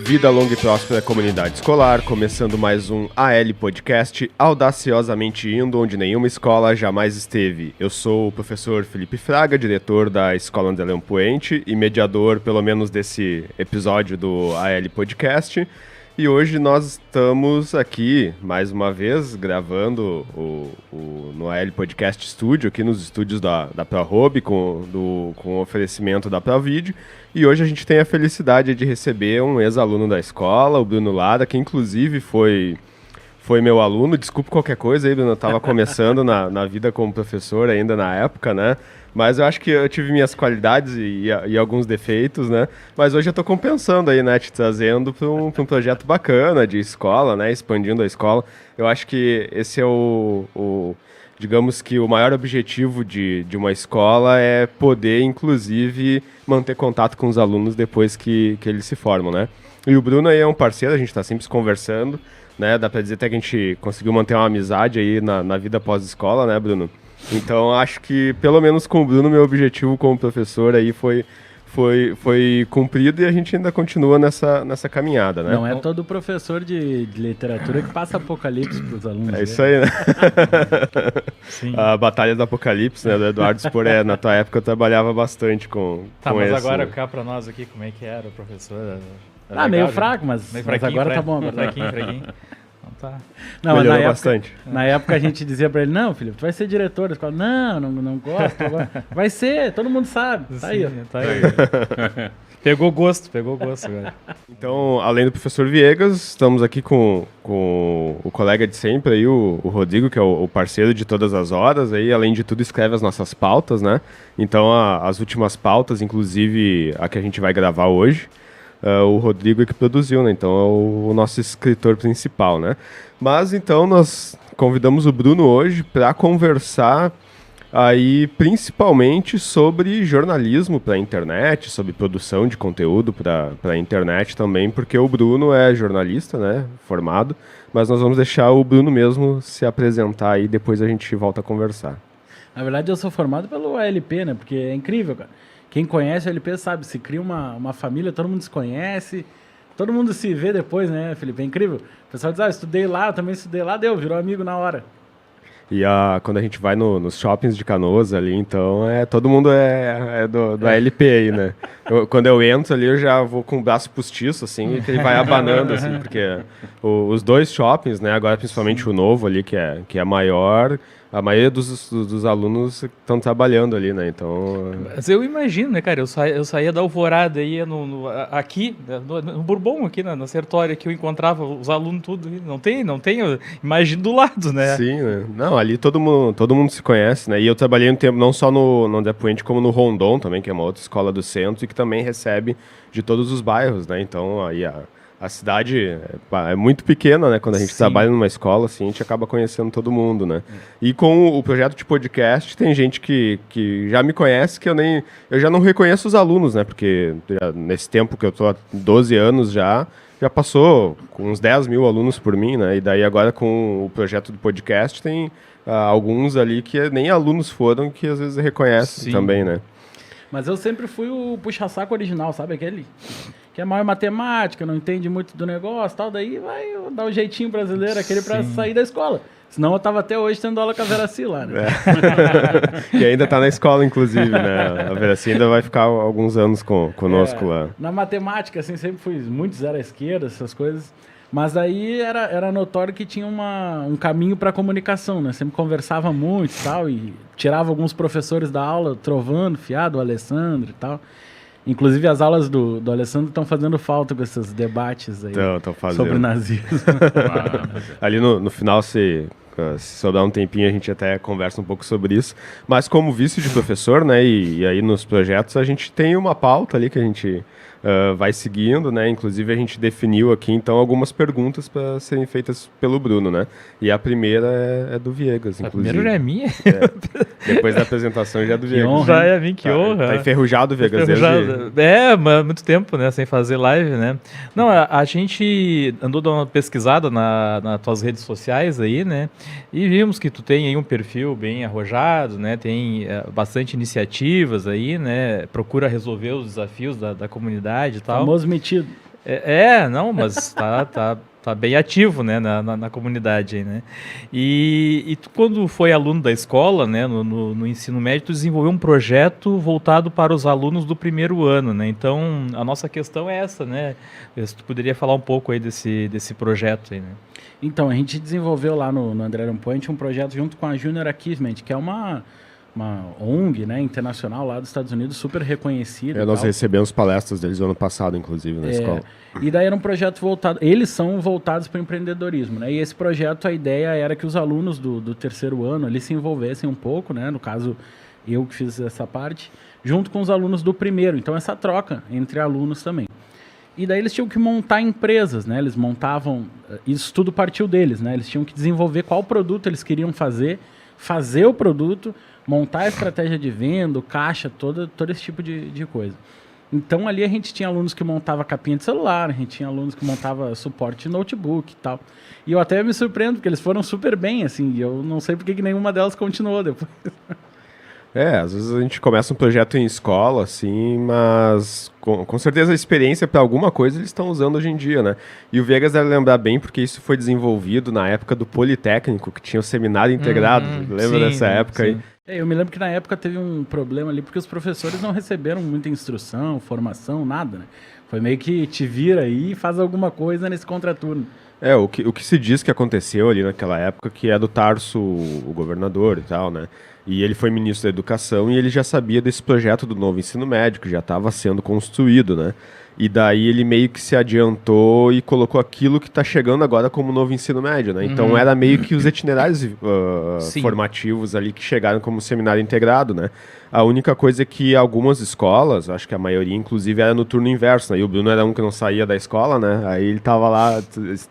Vida longa e próspera comunidade escolar, começando mais um AL Podcast, audaciosamente indo onde nenhuma escola jamais esteve. Eu sou o professor Felipe Fraga, diretor da Escola André Leão Poente e mediador, pelo menos, desse episódio do AL Podcast. E hoje nós estamos aqui, mais uma vez, gravando no AL Podcast Studio, aqui nos estúdios da ProHub, com o oferecimento da ProVideo. E hoje a gente tem a felicidade de receber um ex-aluno da escola, o Bruno Lara, que inclusive foi meu aluno. Desculpe qualquer coisa aí, Bruno, eu estava começando na vida como professor ainda na época, né? Mas eu acho que eu tive minhas qualidades e alguns defeitos, né? Mas hoje eu estou compensando aí, né? Te trazendo para um projeto bacana de escola, né? Expandindo a escola. Eu acho que esse é digamos que o maior objetivo de uma escola é poder, inclusive, manter contato com os alunos depois que eles se formam, né? E o Bruno aí é um parceiro, a gente está sempre se conversando, né? Dá para dizer até que a gente conseguiu manter uma amizade aí na vida pós-escola, né, Bruno? Então, acho que, pelo menos com o Bruno, meu objetivo como professor aí foi cumprido e a gente ainda continua nessa caminhada, né? Não é todo professor de literatura que passa apocalipse para os alunos. É isso aí, né? Sim. A Batalha do Apocalipse, né, do Eduardo Spor, na tua época eu trabalhava bastante com mas esse... agora cá para nós aqui, como é que era o professor? Era legal, meio fraco, mas agora tá bom. Agora fraquinho. Tá. Não, melhorou bastante. Na época a gente dizia pra ele, não, Felipe, tu vai ser diretor da escola. Não gosto. Agora. Vai ser, todo mundo sabe. Tá aí, ó. Tá aí. Pegou gosto agora. Então, além do professor Viegas, estamos aqui com o colega de sempre aí, o Rodrigo, que é o parceiro de todas as horas, aí, além de tudo escreve as nossas pautas, né? Então, as últimas pautas, inclusive a que a gente vai gravar hoje, o Rodrigo é que produziu, né? Então é o nosso escritor principal, né? Mas então nós convidamos o Bruno hoje para conversar aí principalmente sobre jornalismo para a internet, sobre produção de conteúdo para a internet também, porque o Bruno é jornalista, né? Formado, mas nós vamos deixar o Bruno mesmo se apresentar aí, depois a gente volta a conversar. Na verdade eu sou formado pelo ALP, né? Porque é incrível, cara. Quem conhece o LP sabe, se cria uma família, todo mundo se conhece, todo mundo se vê depois, né, Felipe? É incrível. O pessoal diz, estudei lá, eu também estudei lá, virou amigo na hora. E quando a gente vai nos shoppings de Canoas ali, então, todo mundo é do ALP aí, né? Quando eu entro ali, eu já vou com o braço postiço, assim, que ele vai abanando, assim, porque os dois shoppings, né, agora principalmente o novo ali, que é maior, a maioria dos alunos estão trabalhando ali, né, então... Mas eu imagino, né, cara, eu saía da Alvorada, ia aqui, no Bourbon, aqui na Sertória, que eu encontrava os alunos tudo, não tem, imagino do lado, né? Sim, né? Não, ali todo mundo se conhece, né, e eu trabalhei um tempo não só no André Poente, como no Rondon também, que é uma outra escola do centro, e que também recebe de todos os bairros, né, então aí a cidade é muito pequena, né? Quando a gente trabalha numa escola, assim, a gente acaba conhecendo todo mundo, né? E com o projeto de podcast, tem gente que já me conhece, que eu já não reconheço os alunos, né? Porque nesse tempo que eu tô há 12 anos já passou com uns 10 mil alunos por mim, né? E daí agora com o projeto do podcast tem alguns ali que nem alunos foram, que às vezes reconhecem também, né? Mas eu sempre fui o puxa-saco original, sabe? Aquele que é maior matemática, não entende muito do negócio, tal, daí vai dar o jeitinho brasileiro, aquele pra sair da escola. Senão eu tava até hoje tendo aula com a Veraci lá, né? Que ainda tá na escola, inclusive, né? A Veraci ainda vai ficar alguns anos conosco lá. Na matemática, assim, sempre fui muito zero à esquerda, essas coisas. Mas aí era notório que tinha um caminho para comunicação, né? Sempre conversava muito e tal, e tirava alguns professores da aula, Trovando, Fiado, o Alessandro e tal. Inclusive as aulas do Alessandro estão fazendo falta com esses debates aí sobre o nazismo. Ali no final, se sobrar um tempinho, a gente até conversa um pouco sobre isso. Mas como vice de professor, né, e aí nos projetos, a gente tem uma pauta ali que a gente vai seguindo, né? Inclusive a gente definiu aqui, então, algumas perguntas para serem feitas pelo Bruno, né? E a primeira é do Viegas, inclusive. A primeira já é minha? Depois da apresentação já é do Viegas. Já é minha, que honra. Tá enferrujado o Viegas desde... muito tempo, né? Sem fazer live, né? Não, a gente andou dando uma pesquisada nas tuas redes sociais aí, né? E vimos que tu tem aí um perfil bem arrojado, né? Tem bastante iniciativas aí, né? Procura resolver os desafios da comunidade e tal. Famoso metido. Não, mas tá bem ativo, né, na comunidade aí, né? E tu, quando foi aluno da escola, né, no ensino médio, tu desenvolveu um projeto voltado para os alunos do primeiro ano, né? Então, a nossa questão é essa, né? Se tu poderia falar um pouco aí desse projeto aí, né? Então, a gente desenvolveu lá no André Allen Point um projeto junto com a Junior Achievement, que é uma ONG, né, internacional lá dos Estados Unidos, super reconhecida. Nós recebemos palestras deles no ano passado, inclusive, na escola. E daí era um projeto voltado... Eles são voltados para o empreendedorismo, né? E esse projeto, a ideia era que os alunos do terceiro ano ali se envolvessem um pouco, né? No caso, eu que fiz essa parte, junto com os alunos do primeiro. Então, essa troca entre alunos também. E daí eles tinham que montar empresas, né? Eles montavam... Isso tudo partiu deles, né? Eles tinham que desenvolver qual produto eles queriam fazer o produto, montar a estratégia de venda, caixa, todo esse tipo de coisa. Então, ali a gente tinha alunos que montavam capinha de celular, a gente tinha alunos que montavam suporte de notebook e tal. E eu até me surpreendo, porque eles foram super bem, assim, e eu não sei porque que nenhuma delas continuou depois. Às vezes a gente começa um projeto em escola, assim, mas com certeza a experiência para alguma coisa eles estão usando hoje em dia, né? E o Viegas deve lembrar bem, porque isso foi desenvolvido na época do Politécnico, que tinha o seminário integrado. Lembra dessa época aí? Eu me lembro que na época teve um problema ali, porque os professores não receberam muita instrução, formação, nada, né? Foi meio que te vira aí e faz alguma coisa nesse contraturno. O que se diz que aconteceu ali naquela época, que é do Tarso, o governador e tal, né? E ele foi ministro da Educação e ele já sabia desse projeto do novo ensino médio, que já estava sendo construído, né? E daí ele meio que se adiantou e colocou aquilo que está chegando agora como novo ensino médio, né? Então era meio que os itinerários formativos ali que chegaram como seminário integrado, né? A única coisa é que algumas escolas, acho que a maioria inclusive era no turno inverso, né? E o Bruno era um que não saía da escola, né? Aí ele tava lá,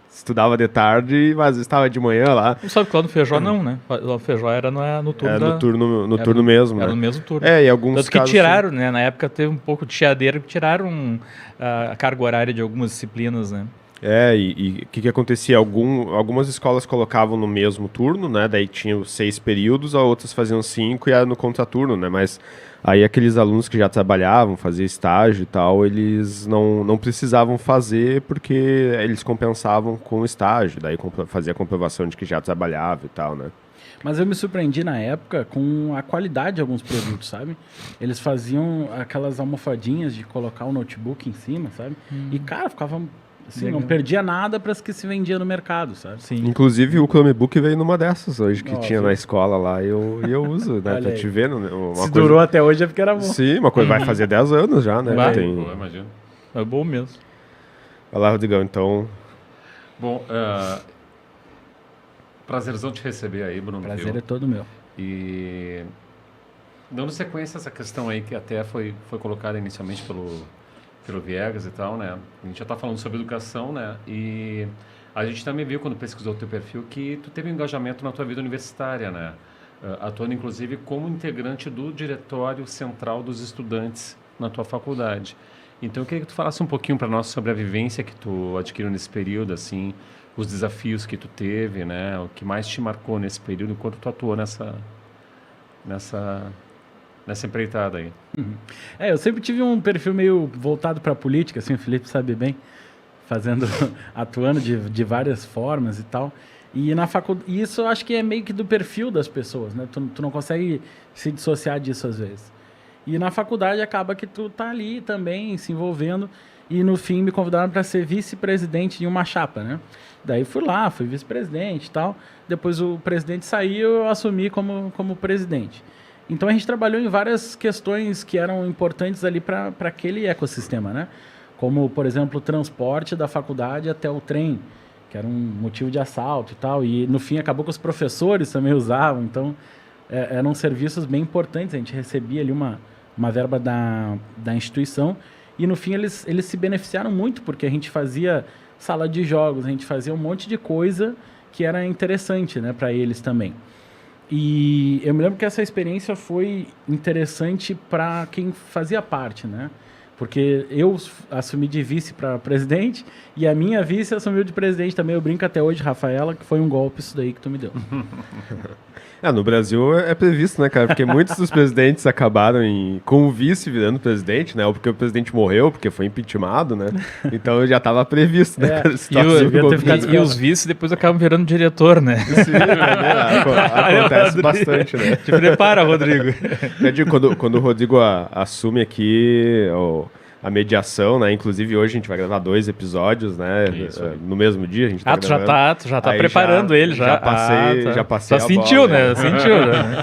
estudava de tarde, mas estava de manhã lá. Não sabe que lá no Feijó não, né? Lá no Feijó era no turno no turno mesmo, era né? no mesmo turno. E alguns Tanto casos... que tiraram, né? Na época teve um pouco de chiadeira que tiraram a carga horária de algumas disciplinas, né? E o que acontecia? Algumas escolas colocavam no mesmo turno, né? Daí tinham 6 períodos, as outras faziam 5 e era no contraturno, né? Mas aí aqueles alunos que já trabalhavam, faziam estágio e tal, eles não precisavam fazer porque eles compensavam com o estágio, daí fazia a comprovação de que já trabalhava e tal, né? Mas eu me surpreendi na época com a qualidade de alguns produtos, sabe? Eles faziam aquelas almofadinhas de colocar o notebook em cima, sabe? E, cara, ficava... Assim, não perdia nada para as que se vendia no mercado, sabe? Sim. Inclusive o Chromebook veio numa dessas hoje que tinha na escola lá e eu uso, né? Pra te ver. Se durou até hoje é porque era bom. Sim, uma coisa vai fazer 10 anos já, né? Eu imagino. É bom mesmo. Vai lá, Rodrigão, então... Bom, prazerzão te receber aí, Bruno. Prazer é todo meu. E dando sequência a essa questão aí que até foi colocada inicialmente pelo Viegas e tal, né? A gente já está falando sobre educação, né? E a gente também viu, quando pesquisou o teu perfil, que tu teve um engajamento na tua vida universitária, né? Atuando, inclusive, como integrante do Diretório Central dos Estudantes na tua faculdade. Então, eu queria que tu falasse um pouquinho para nós sobre a vivência que tu adquiriu nesse período, assim, os desafios que tu teve, né? O que mais te marcou nesse período, enquanto tu atuou nessa empreitada aí. Eu sempre tive um perfil meio voltado para a política, assim, o Felipe sabe bem, atuando de várias formas e tal. E na faculdade, isso eu acho que é meio que do perfil das pessoas, né? Tu não consegue se dissociar disso às vezes. E na faculdade acaba que tu tá ali também se envolvendo e no fim me convidaram para ser vice-presidente de uma chapa, né? Daí fui lá, fui vice-presidente e tal. Depois o presidente saiu, eu assumi como presidente. Então a gente trabalhou em várias questões que eram importantes ali para aquele ecossistema, né? Como, por exemplo, o transporte da faculdade até o trem, que era um motivo de assalto e tal. E no fim acabou que os professores também usavam, então eram serviços bem importantes. A gente recebia ali uma verba da instituição e no fim eles se beneficiaram muito, porque a gente fazia sala de jogos, a gente fazia um monte de coisa que era interessante, né, para eles também. E eu me lembro que essa experiência foi interessante para quem fazia parte, né? Porque eu assumi de vice para presidente e a minha vice assumiu de presidente também. Eu brinco até hoje, Rafaela, que foi um golpe isso daí que tu me deu. No Brasil é previsto, né, cara? Porque muitos dos presidentes acabaram com o vice virando presidente, né? Ou porque o presidente morreu, porque foi impeachmentado, né? Então já estava previsto, né? Cara, e os vices depois acabam virando diretor, né? Sim, acontece bastante, né? Te prepara, Rodrigo. Eu digo, quando o Rodrigo assume aqui a mediação, né? Inclusive hoje a gente vai gravar 2 episódios, né? No mesmo dia a gente tá gravando. Tu já tá preparando ele já. Já passei a sentiu, bola, né? Sentiu, né?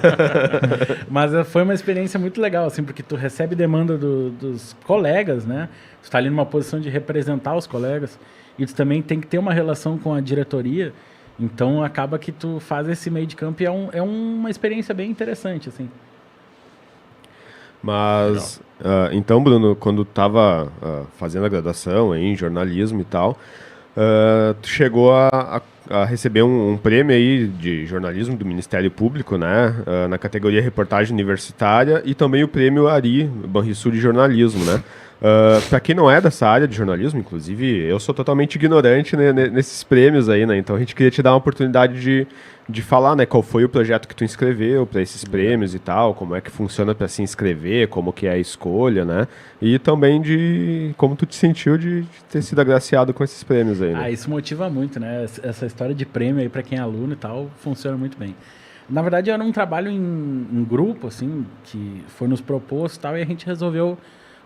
Mas foi uma experiência muito legal, assim, porque tu recebe demanda dos colegas, né? Tu tá ali numa posição de representar os colegas e tu também tem que ter uma relação com a diretoria. Então acaba que tu faz esse meio de campo e é uma experiência bem interessante, assim. Mas, então, Bruno, quando tu estava fazendo a graduação em jornalismo e tal, tu chegou a receber um prêmio aí de jornalismo do Ministério Público, né? Na categoria reportagem universitária e também o prêmio Ari Banrisul de jornalismo, né? Para quem não é dessa área de jornalismo, inclusive, eu sou totalmente ignorante, né, nesses prêmios aí, né? Então a gente queria te dar uma oportunidade de falar, né, qual foi o projeto que tu inscreveu para esses prêmios e tal, como é que funciona para se inscrever, como que é a escolha, né? E também de como tu te sentiu de ter sido agraciado com esses prêmios aí, né? Isso motiva muito, né? Essa história de prêmio aí para quem é aluno e tal, funciona muito bem. Na verdade, era um trabalho em grupo, assim, que foi nos proposto e tal, e a gente resolveu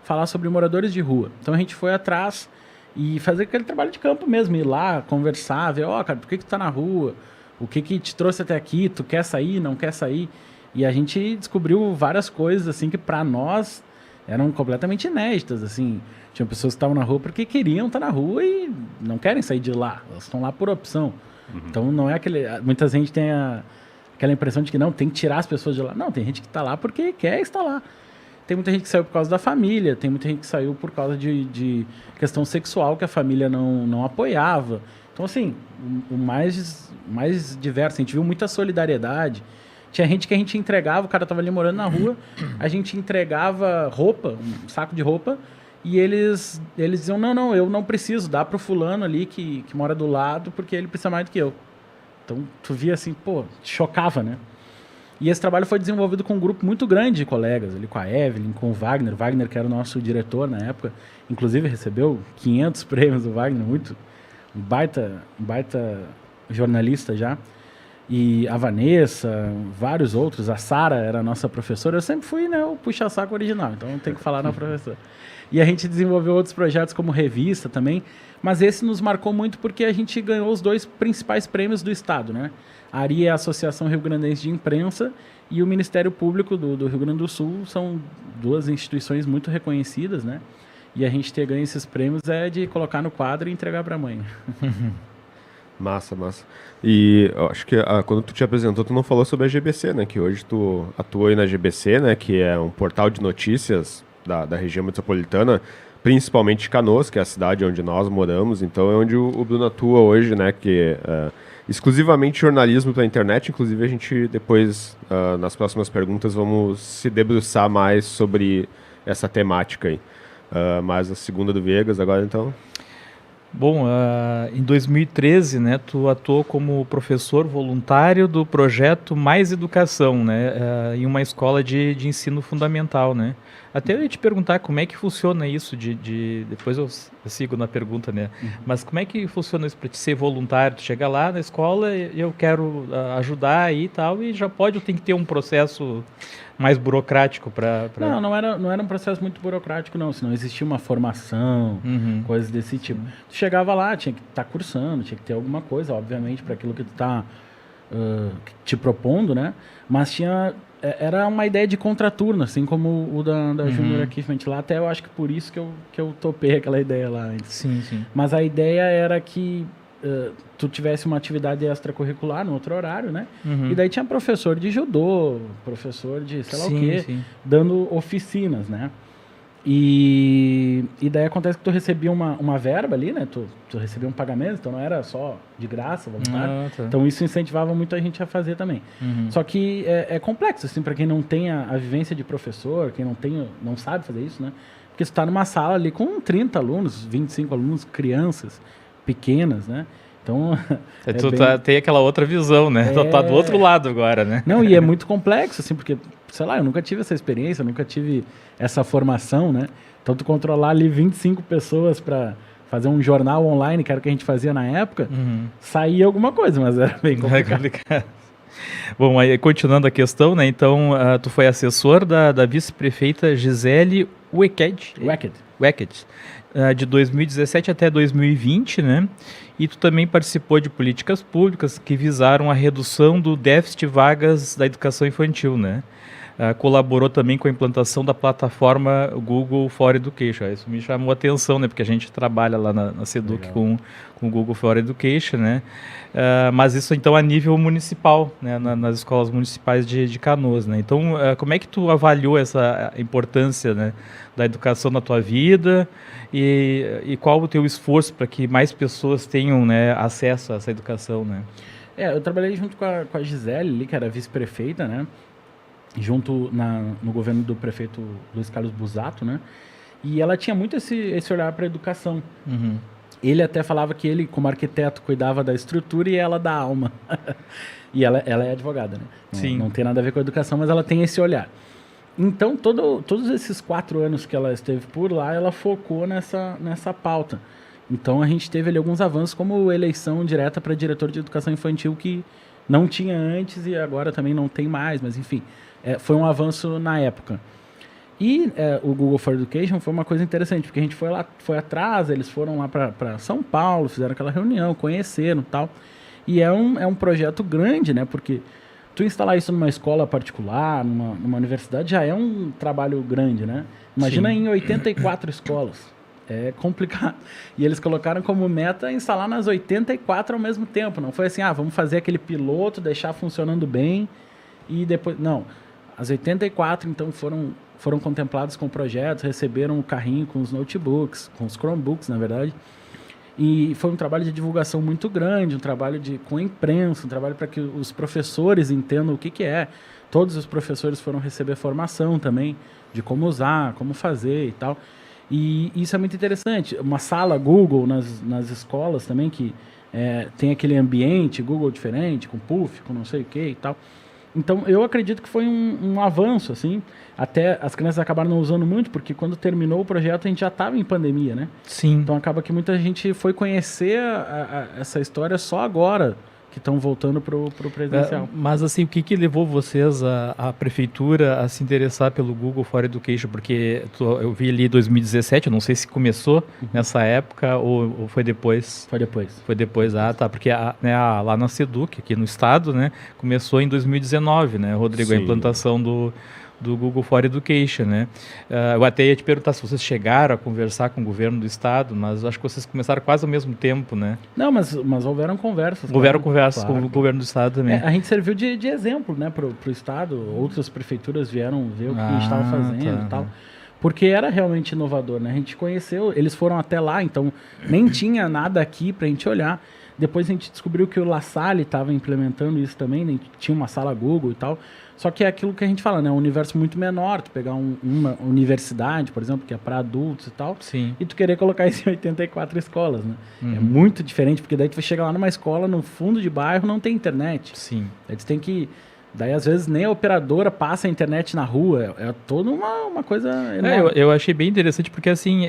falar sobre moradores de rua. Então a gente foi atrás e fazer aquele trabalho de campo mesmo, ir lá, conversar, ver, cara, por que tu tá na rua? O que te trouxe até aqui? Tu quer sair, não quer sair? E a gente descobriu várias coisas, assim, que para nós eram completamente inéditas, assim. Tinha pessoas que estavam na rua porque queriam estar na rua e não querem sair de lá. Elas estão lá por opção. Uhum. Então não é aquele... Muita gente tem aquela impressão de que não, tem que tirar as pessoas de lá. Não, tem gente que está lá porque quer estar lá. Tem muita gente que saiu por causa da família, tem muita gente que saiu por causa de questão sexual que a família não apoiava. Então, assim, o mais diverso, a gente viu muita solidariedade. Tinha gente que a gente entregava, o cara estava ali morando na rua, a gente entregava roupa, um saco de roupa, e eles diziam, não, eu não preciso, dá para o fulano ali que mora do lado, porque ele precisa mais do que eu. Então, tu via assim, te chocava, né? E esse trabalho foi desenvolvido com um grupo muito grande de colegas, ali com a Evelyn, com o Wagner, que era o nosso diretor na época, inclusive recebeu 500 prêmios do Wagner, um baita jornalista já, e a Vanessa, vários outros, a Sara era a nossa professora, eu sempre fui, né, o puxa-saco original, então tem que falar na professora. E a gente desenvolveu outros projetos como revista também, mas esse nos marcou muito porque a gente ganhou os 2 principais prêmios do Estado, né? A ARI é a Associação Rio Grandense de Imprensa e o Ministério Público do Rio Grande do Sul, são 2 instituições muito reconhecidas, né? E a gente ter ganho esses prêmios é de colocar no quadro e entregar para a mãe. Massa. E eu acho que quando tu te apresentou, tu não falou sobre a GBC, né? Que hoje tu atua aí na GBC, né? Que é um portal de notícias da região metropolitana, principalmente de Canoas, que é a cidade onde nós moramos. Então é onde o Bruno atua hoje, né? Que é exclusivamente jornalismo para a internet. Inclusive a gente depois, nas próximas perguntas, vamos se debruçar mais sobre essa temática aí. Mais a segunda do Viegas agora, então... Bom, em 2013, né, tu atuou como professor voluntário do projeto Mais Educação, né, em uma escola de ensino fundamental, né. Até eu ia te perguntar como é que funciona isso, depois eu sigo na pergunta, né, mas como é que funciona isso para te ser voluntário? Tu chega lá na escola e eu quero ajudar aí e tal, e já pode ou tem que ter um processo mais burocrático para... Não era um processo muito burocrático, não. Senão existia uma formação, coisas desse tipo. Tu chegava lá, tinha que estar cursando, tinha que ter alguma coisa, obviamente, para aquilo que tu está te propondo, né? Mas era uma ideia de contraturno, assim como o da Júnior aqui, lá. Até eu acho que por isso que eu topei aquela ideia lá antes. Sim. Mas a ideia era que tu tivesse uma atividade extracurricular no outro horário, né? E daí tinha professor de judô, professor de sei lá o quê, dando oficinas, né? E daí acontece que tu recebia uma verba ali, né? Tu recebia um pagamento, então não era só de graça, voluntário. Tá. Então isso incentivava muito a gente a fazer também. Só que é complexo, assim, para quem não tem a vivência de professor, quem não sabe fazer isso, né? Porque você está numa sala ali com 30 alunos, 25 alunos, crianças pequenas, né? Então, Tu tem aquela outra visão, né? Tu tá do outro lado agora, né? Não, e é muito complexo, assim, porque, sei lá, eu nunca tive essa experiência, eu nunca tive essa formação, né? Então, tu controlar ali 25 pessoas para fazer um jornal online, que era o que a gente fazia na época, saía alguma coisa, mas era bem complicado. Bom, aí continuando a questão, né? Então, tu foi assessor da vice-prefeita Gisele Weckert, de 2017 até 2020, né? E tu também participou de políticas públicas que visaram a redução do déficit de vagas da educação infantil, né? Colaborou também com a implantação da plataforma Google for Education. Isso me chamou a atenção, né? Porque a gente trabalha lá na SEDUC com o Google for Education, né? Mas isso, então, a nível municipal, né? Nas escolas municipais de Canoas, né? Então, como é que tu avaliou essa importância, né, da educação na tua vida e qual o teu esforço para que mais pessoas tenham, né, acesso a essa educação, né? Eu trabalhei junto com a Gisele ali, que era vice-prefeita, né? Junto no governo do prefeito Luiz Carlos Busato, né? E ela tinha muito esse olhar para a educação. Ele até falava que ele, como arquiteto, cuidava da estrutura e ela da alma. E ela é advogada, né? Sim. Não tem nada a ver com a educação, mas ela tem esse olhar. Então, todos esses 4 anos que ela esteve por lá, ela focou nessa pauta. Então, a gente teve ali alguns avanços, como eleição direta para diretor de educação infantil, que não tinha antes e agora também não tem mais, mas enfim, foi um avanço na época. E o Google for Education foi uma coisa interessante, porque a gente foi atrás, eles foram lá para São Paulo, fizeram aquela reunião, conheceram e tal. E é um projeto grande, né? Porque tu instalar isso numa escola particular, numa universidade, já é um trabalho grande, né? Imagina Sim. Em 84 escolas. É complicado. E eles colocaram como meta instalar nas 84 ao mesmo tempo. Não foi assim, vamos fazer aquele piloto, deixar funcionando bem e depois... Não. As 84, então, foram contempladas com projetos, receberam o carrinho com os notebooks, com os Chromebooks, na verdade. E foi um trabalho de divulgação muito grande, um trabalho com a imprensa, um trabalho para que os professores entendam o que é. Todos os professores foram receber formação também de como usar, como fazer e tal. E isso é muito interessante. Uma sala Google nas escolas também, que tem aquele ambiente Google diferente, com puff, com não sei o que e tal. Então, eu acredito que foi um avanço, assim. Até as crianças acabaram não usando muito, porque quando terminou o projeto, a gente já estava em pandemia, né? Sim. Então, acaba que muita gente foi conhecer essa história só agora, que estão voltando para o presencial. Mas, assim, o que levou vocês, a prefeitura, a se interessar pelo Google for Education? Porque eu vi ali 2017, eu não sei se começou nessa época ou foi depois. Foi depois. Foi depois, tá. Porque lá na SEDUC, aqui no estado, né, começou em 2019, né, Rodrigo, Sim. A implantação do Google for Education, né? Eu até ia te perguntar se vocês chegaram a conversar com o governo do estado, mas acho que vocês começaram quase ao mesmo tempo, né? Não, mas houveram conversas. Houveram conversas com o governo do estado também. A gente serviu de exemplo, né, pro estado. Outras prefeituras vieram ver o que a gente estava fazendo e tal. Porque era realmente inovador, né? A gente conheceu, eles foram até lá, então nem tinha nada aqui pra gente olhar. Depois a gente descobriu que o La Salle estava implementando isso também, né? Tinha uma sala Google e tal. Só que é aquilo que a gente fala, né? Um universo muito menor, tu pegar uma universidade, por exemplo, que é para adultos e tal, Sim. E tu querer colocar isso em 84 escolas, né? É muito diferente, porque daí tu vai chegar lá numa escola, no fundo de bairro, não tem internet. Sim. Aí tu tem que... Daí, às vezes, nem a operadora passa a internet na rua. É toda uma coisa enorme. Eu achei bem interessante porque, assim,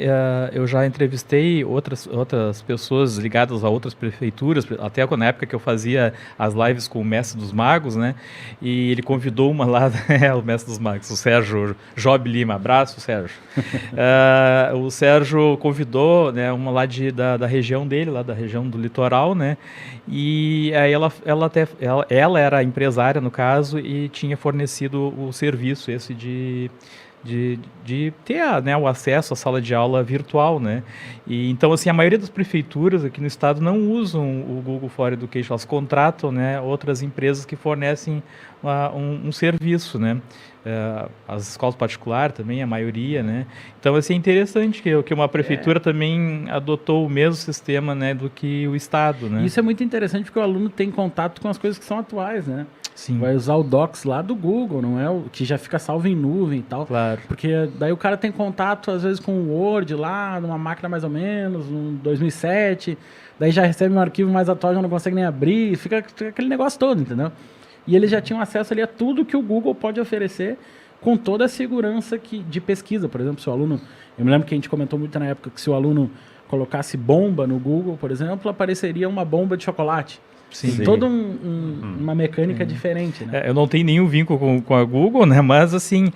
eu já entrevistei outras pessoas ligadas a outras prefeituras, até na época que eu fazia as lives com o Mestre dos Magos, né? E ele convidou uma lá, o Mestre dos Magos, o Sérgio Job Lima. Abraço, Sérgio. O Sérgio convidou, né, uma lá da região dele, lá da região do litoral, né? E aí ela era empresária, no caso, e tinha fornecido o serviço esse de ter, né, o acesso à sala de aula virtual, né? E então, assim, a maioria das prefeituras aqui no estado não usam o Google for Education, elas contratam, né, outras empresas que fornecem um serviço, né? As escolas particulares também, a maioria, né? Então, assim, é interessante que uma prefeitura também adotou o mesmo sistema, né, do que o estado, né? Isso é muito interessante porque o aluno tem contato com as coisas que são atuais, né? Sim. Vai usar o Docs lá do Google, não é o que já fica salvo em nuvem e tal. Claro. Porque daí o cara tem contato, às vezes, com o Word lá, numa máquina mais ou menos, no 2007. Daí já recebe um arquivo mais atual, já não consegue nem abrir. Fica aquele negócio todo, entendeu? E eles já tinham acesso ali a tudo que o Google pode oferecer com toda a segurança de pesquisa. Por exemplo, se o aluno... Eu me lembro que a gente comentou muito na época que se o aluno colocasse bomba no Google, por exemplo, apareceria uma bomba de chocolate. Sim. Tem toda uma mecânica diferente, né? Eu não tenho nenhum vínculo com a Google, né? Mas, assim,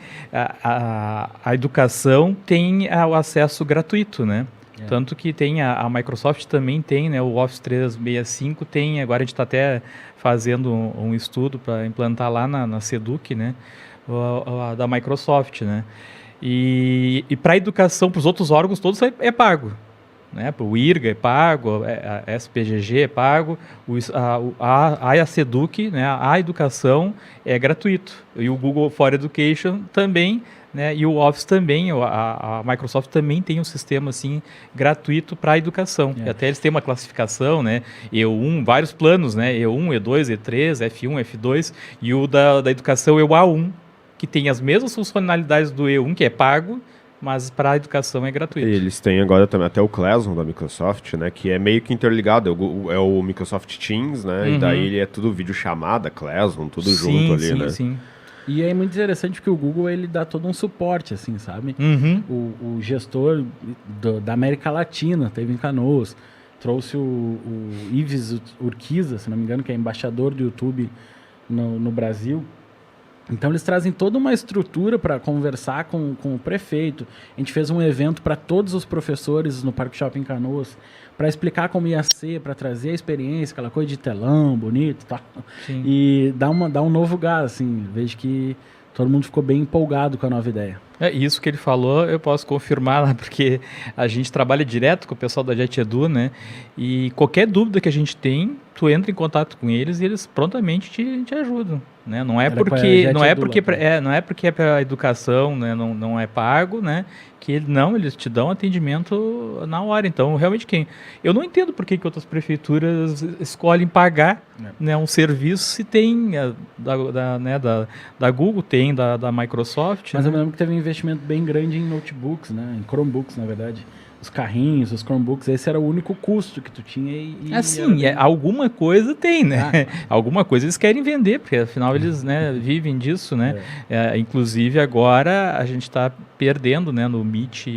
a educação tem o acesso gratuito, né? Tanto que tem a Microsoft também tem, né? O Office 365 tem, agora a gente está até fazendo um estudo para implantar lá na Seduc, né? Da Microsoft, né? E para a educação, para os outros órgãos todos é pago. Né? O IRGA é pago, a SPGG é pago, a Seduc, né? A educação é gratuito. E o Google for Education também, né? E o Office também, a Microsoft também tem um sistema assim, gratuito para a educação. E até eles têm uma classificação, né? E1, vários planos, né? E1, E2, E3, F1, F2, e o da educação é o A1, que tem as mesmas funcionalidades do E1, que é pago, mas para a educação é gratuito. Eles têm agora também até o Classroom da Microsoft, né? Que é meio que interligado, é o Microsoft Teams, né? E daí ele é tudo videochamada, Classroom, tudo junto ali, né? Sim. E é muito interessante que o Google ele dá todo um suporte, assim, sabe? O gestor da América Latina teve em Canoas, trouxe o Ives Urquiza, se não me engano, que é embaixador do YouTube no Brasil. Então eles trazem toda uma estrutura para conversar com o prefeito. A gente fez um evento para todos os professores no Parque Shopping Canoas para explicar como ia ser, para trazer a experiência, aquela coisa de telão bonito e tal. Sim. E dar um novo gás, assim. Vejo que todo mundo ficou bem empolgado com a nova ideia. Isso que ele falou, eu posso confirmar lá, porque a gente trabalha direto com o pessoal da JetEdu, né? E qualquer dúvida que a gente tem, tu entra em contato com eles e eles prontamente te ajudam, né? Não é porque é para educação, né? Não é pago, né? Que eles te dão atendimento na hora. Então, realmente eu não entendo por que outras prefeituras escolhem pagar, né, um serviço se tem da Google, tem da Microsoft. Mas né? eu me lembro que teve um investimento bem grande em notebooks, né? Em Chromebooks, na verdade. Os carrinhos, os Chromebooks, esse era o único custo que tu tinha. Alguma coisa tem, né? Alguma coisa eles querem vender, porque afinal eles, né, vivem disso, né? Inclusive agora a gente está perdendo, né, no Meet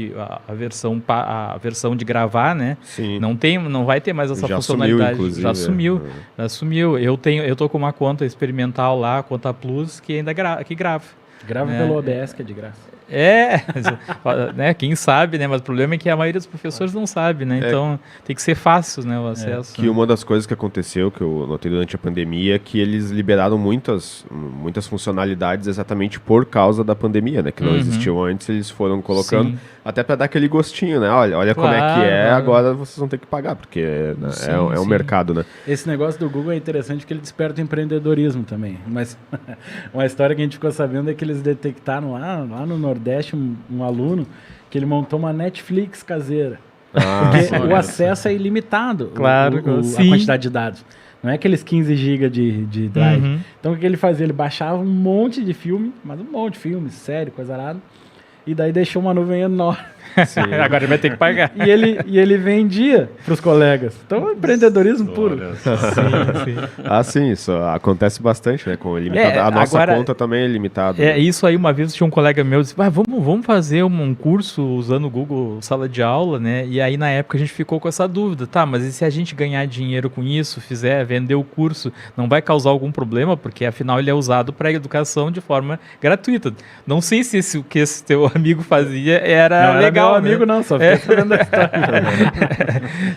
a versão de gravar, né? Sim. Não vai ter mais essa Já funcionalidade. inclusive, Já sumiu. Eu tô com uma conta experimental lá, a conta Plus, que ainda grava. Grava pelo OBS, que é de graça. Né, quem sabe, né? Mas o problema é que a maioria dos professores não sabe, né? Então tem que ser fácil, né, o acesso. Que uma das coisas que aconteceu, que eu notei durante a pandemia, é que eles liberaram muitas funcionalidades exatamente por causa da pandemia, né? Que não existiam antes, eles foram colocando, até para dar aquele gostinho, né? Olha como é que é, agora vocês vão ter que pagar, porque é um mercado, né? Esse negócio do Google é interessante porque ele desperta o empreendedorismo também. Mas uma história que a gente ficou sabendo é que eles detectaram lá no Nordeste um aluno que ele montou uma Netflix caseira. Porque o acesso é ilimitado, claro, a quantidade de dados. Não é aqueles 15 GB de drive. Então o que ele fazia? Ele baixava um monte de filme, mas um monte de filme, série, coisa arada, e daí deixou uma nuvem enorme. Agora ele vai ter que pagar. E ele vendia para os colegas. Então, empreendedorismo puro. Sim, isso acontece bastante, né? Com limitado. A nossa conta também é limitada. Isso aí, uma vez tinha um colega meu que disse, vamos fazer um curso usando o Google Sala de Aula, né? E aí, na época, a gente ficou com essa dúvida. Tá, mas e se a gente ganhar dinheiro com isso, vender o curso, não vai causar algum problema? Porque, afinal, ele é usado para educação de forma gratuita. Não sei se o que esse teu amigo fazia era legal. Meu amigo não, só fiquei sabendo da história.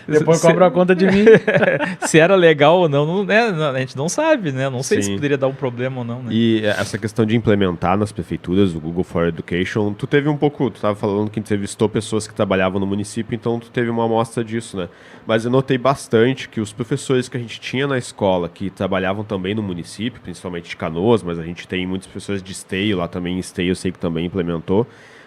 Depois cobra a conta de mim. Se era legal ou não, a gente não sabe, né? Não sei se poderia dar um problema ou não, né? E essa questão de implementar nas prefeituras o Google for Education, tu estava falando que entrevistou pessoas que trabalhavam no município, então tu teve uma amostra disso, né? Mas eu notei bastante que os professores que a gente tinha na escola, que trabalhavam também no município, principalmente de Canoas, mas a gente tem muitas pessoas de Esteio, lá também em Esteio eu sei que também implementou.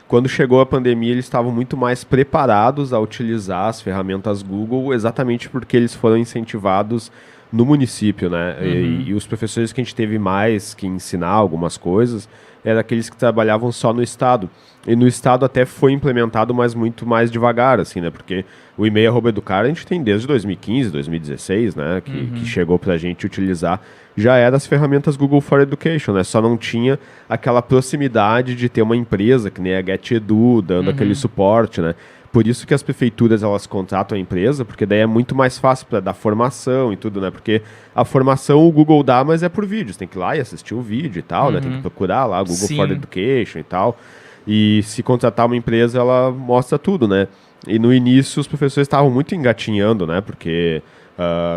Quando chegou a pandemia, eles estavam muito mais preparados a utilizar as ferramentas Google, exatamente porque eles foram incentivados no município, né? E os professores que a gente teve mais que ensinar algumas coisas eram aqueles que trabalhavam só no estado. E no estado até foi implementado, mas muito mais devagar, assim, né? Porque o e-mail@educar a gente tem desde 2015, 2016, né? Que chegou pra gente utilizar. Já eram as ferramentas Google for Education, né? Só não tinha aquela proximidade de ter uma empresa, que nem a GetEdu, dando aquele suporte, né? Por isso que as prefeituras, elas contratam a empresa, porque daí é muito mais fácil para dar formação e tudo, né? Porque a formação o Google dá, mas é por vídeo. Você tem que ir lá e assistir o vídeo e tal, né? Tem que procurar lá, Google for Education e tal. E se contratar uma empresa, ela mostra tudo, né? E no início os professores estavam muito engatinhando, né? Porque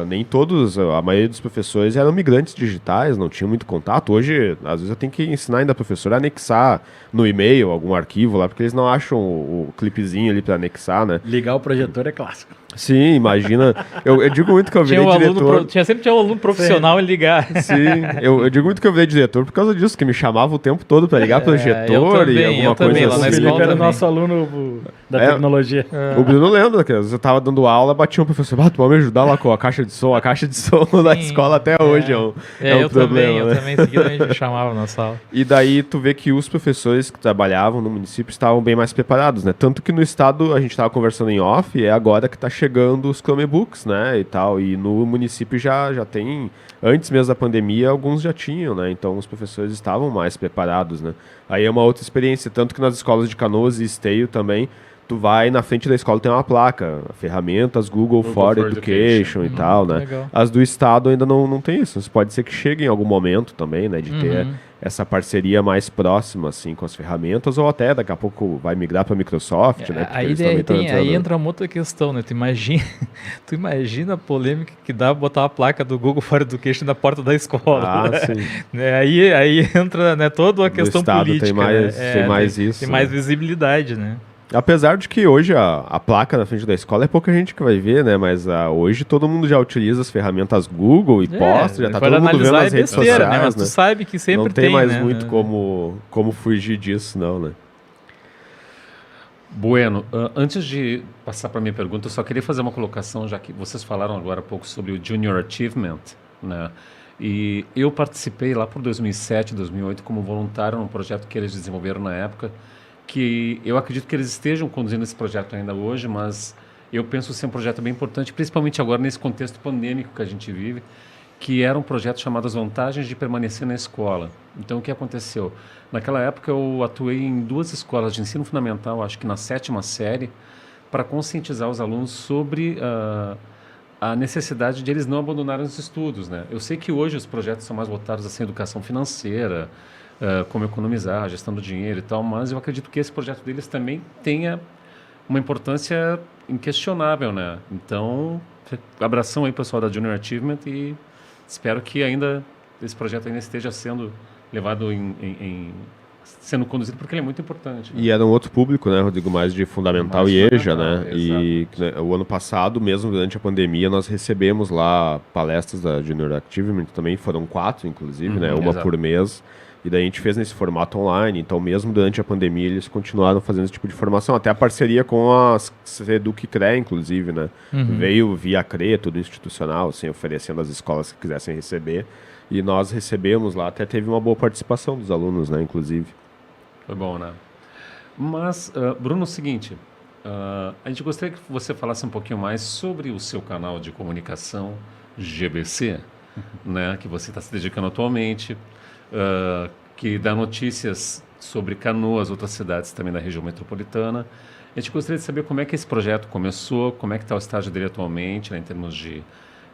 nem todos, a maioria dos professores eram migrantes digitais, não tinham muito contato. Hoje, às vezes eu tenho que ensinar ainda a professora a anexar no e-mail algum arquivo lá, porque eles não acham o clipezinho ali para anexar, né? Ligar o projetor é clássico. Sim, imagina. Eu digo muito que eu virei diretor. Sempre tinha um aluno profissional em ligar. Sim, eu digo muito que eu virei diretor por causa disso, que me chamava o tempo todo para ligar projetor e alguma coisa lá assim. na O escola Felipe era o também. nosso aluno da tecnologia. O Bruno lembra que às vezes eu tava dando aula, batia um professor, tu pode me ajudar lá com a caixa de som? A caixa de som da escola até hoje é um eu problema, também, né? eu também, seguidamente me chamava na sala. E daí tu vê que os professores que trabalhavam no município estavam bem mais preparados, né? Tanto que no estado, a gente estava conversando em off, é agora que está chegando os Chromebooks, né, e tal. E no município já tem, antes mesmo da pandemia, alguns já tinham, né? Então os professores estavam mais preparados, né? Aí é uma outra experiência, tanto que nas escolas de Canoas e Esteio também, tu vai na frente da escola, tem uma placa, ferramentas Google for Education e tal, né? Legal. As do estado ainda não tem isso. Isso pode ser que chegue em algum momento também, né? De ter essa parceria mais próxima, assim, com as ferramentas, ou até daqui a pouco vai migrar para a Microsoft, né? Porque eles também estão Aí entrando. entra uma outra questão, né? Tu imagina a polêmica que dá botar a placa do Google for Education na porta da escola. Ah, né? sim. Né? Aí entra, né, toda a questão estado tem política. mais- né? tem mais isso, Tem mais né? visibilidade, né? Apesar de que hoje a placa na frente da escola é pouca gente que vai ver, né? Mas hoje todo mundo já utiliza as ferramentas Google e posta, já tá for todo mundo vendo analisar nas é redes besteira, sociais, né? Mas tu sabe que sempre não tem mais né? muito como fugir disso, não, né? Bueno, antes de passar para a minha pergunta, eu só queria fazer uma colocação, já que vocês falaram agora há pouco sobre o Junior Achievement, né? E eu participei lá por 2007, 2008 como voluntário num projeto que eles desenvolveram na época, que eu acredito que eles estejam conduzindo esse projeto ainda hoje, mas eu penso ser um projeto bem importante, principalmente agora nesse contexto pandêmico que a gente vive, que era um projeto chamado As Vantagens de Permanecer na Escola. Então, o que aconteceu? Naquela época, eu atuei em 2 escolas de ensino fundamental, acho que na 7ª série, para conscientizar os alunos sobre a necessidade de eles não abandonarem os estudos, né? Eu sei que hoje os projetos são mais voltados assim, à educação financeira, como economizar, a gestão do dinheiro e tal, mas eu acredito que esse projeto deles também tenha uma importância inquestionável, né? Então, abração aí, pessoal da Junior Achievement, e espero que ainda esse projeto ainda esteja sendo levado sendo conduzido, porque ele é muito importante. Né? E era um outro público, né, Rodrigo, mais de fundamental Mais e EJA, fundamental, né? E né, o ano passado, mesmo durante a pandemia, nós recebemos lá palestras da Junior Achievement também, foram 4, inclusive, né? Uma exato. por mês. E daí a gente fez nesse formato online, então mesmo durante a pandemia eles continuaram fazendo esse tipo de formação, até a parceria com a Seduc CRE, inclusive, né? Veio via CRE, tudo institucional, assim, oferecendo às escolas que quisessem receber, e nós recebemos lá, até teve uma boa participação dos alunos, né, inclusive. Foi bom, né? Mas, Bruno, é o seguinte, a gente gostaria que você falasse um pouquinho mais sobre o seu canal de comunicação GBC, né, que você está se dedicando atualmente, que dá notícias sobre Canoas, outras cidades também da região metropolitana. A gente gostaria de saber como é que esse projeto começou, como é que está o estágio dele atualmente, né, em termos de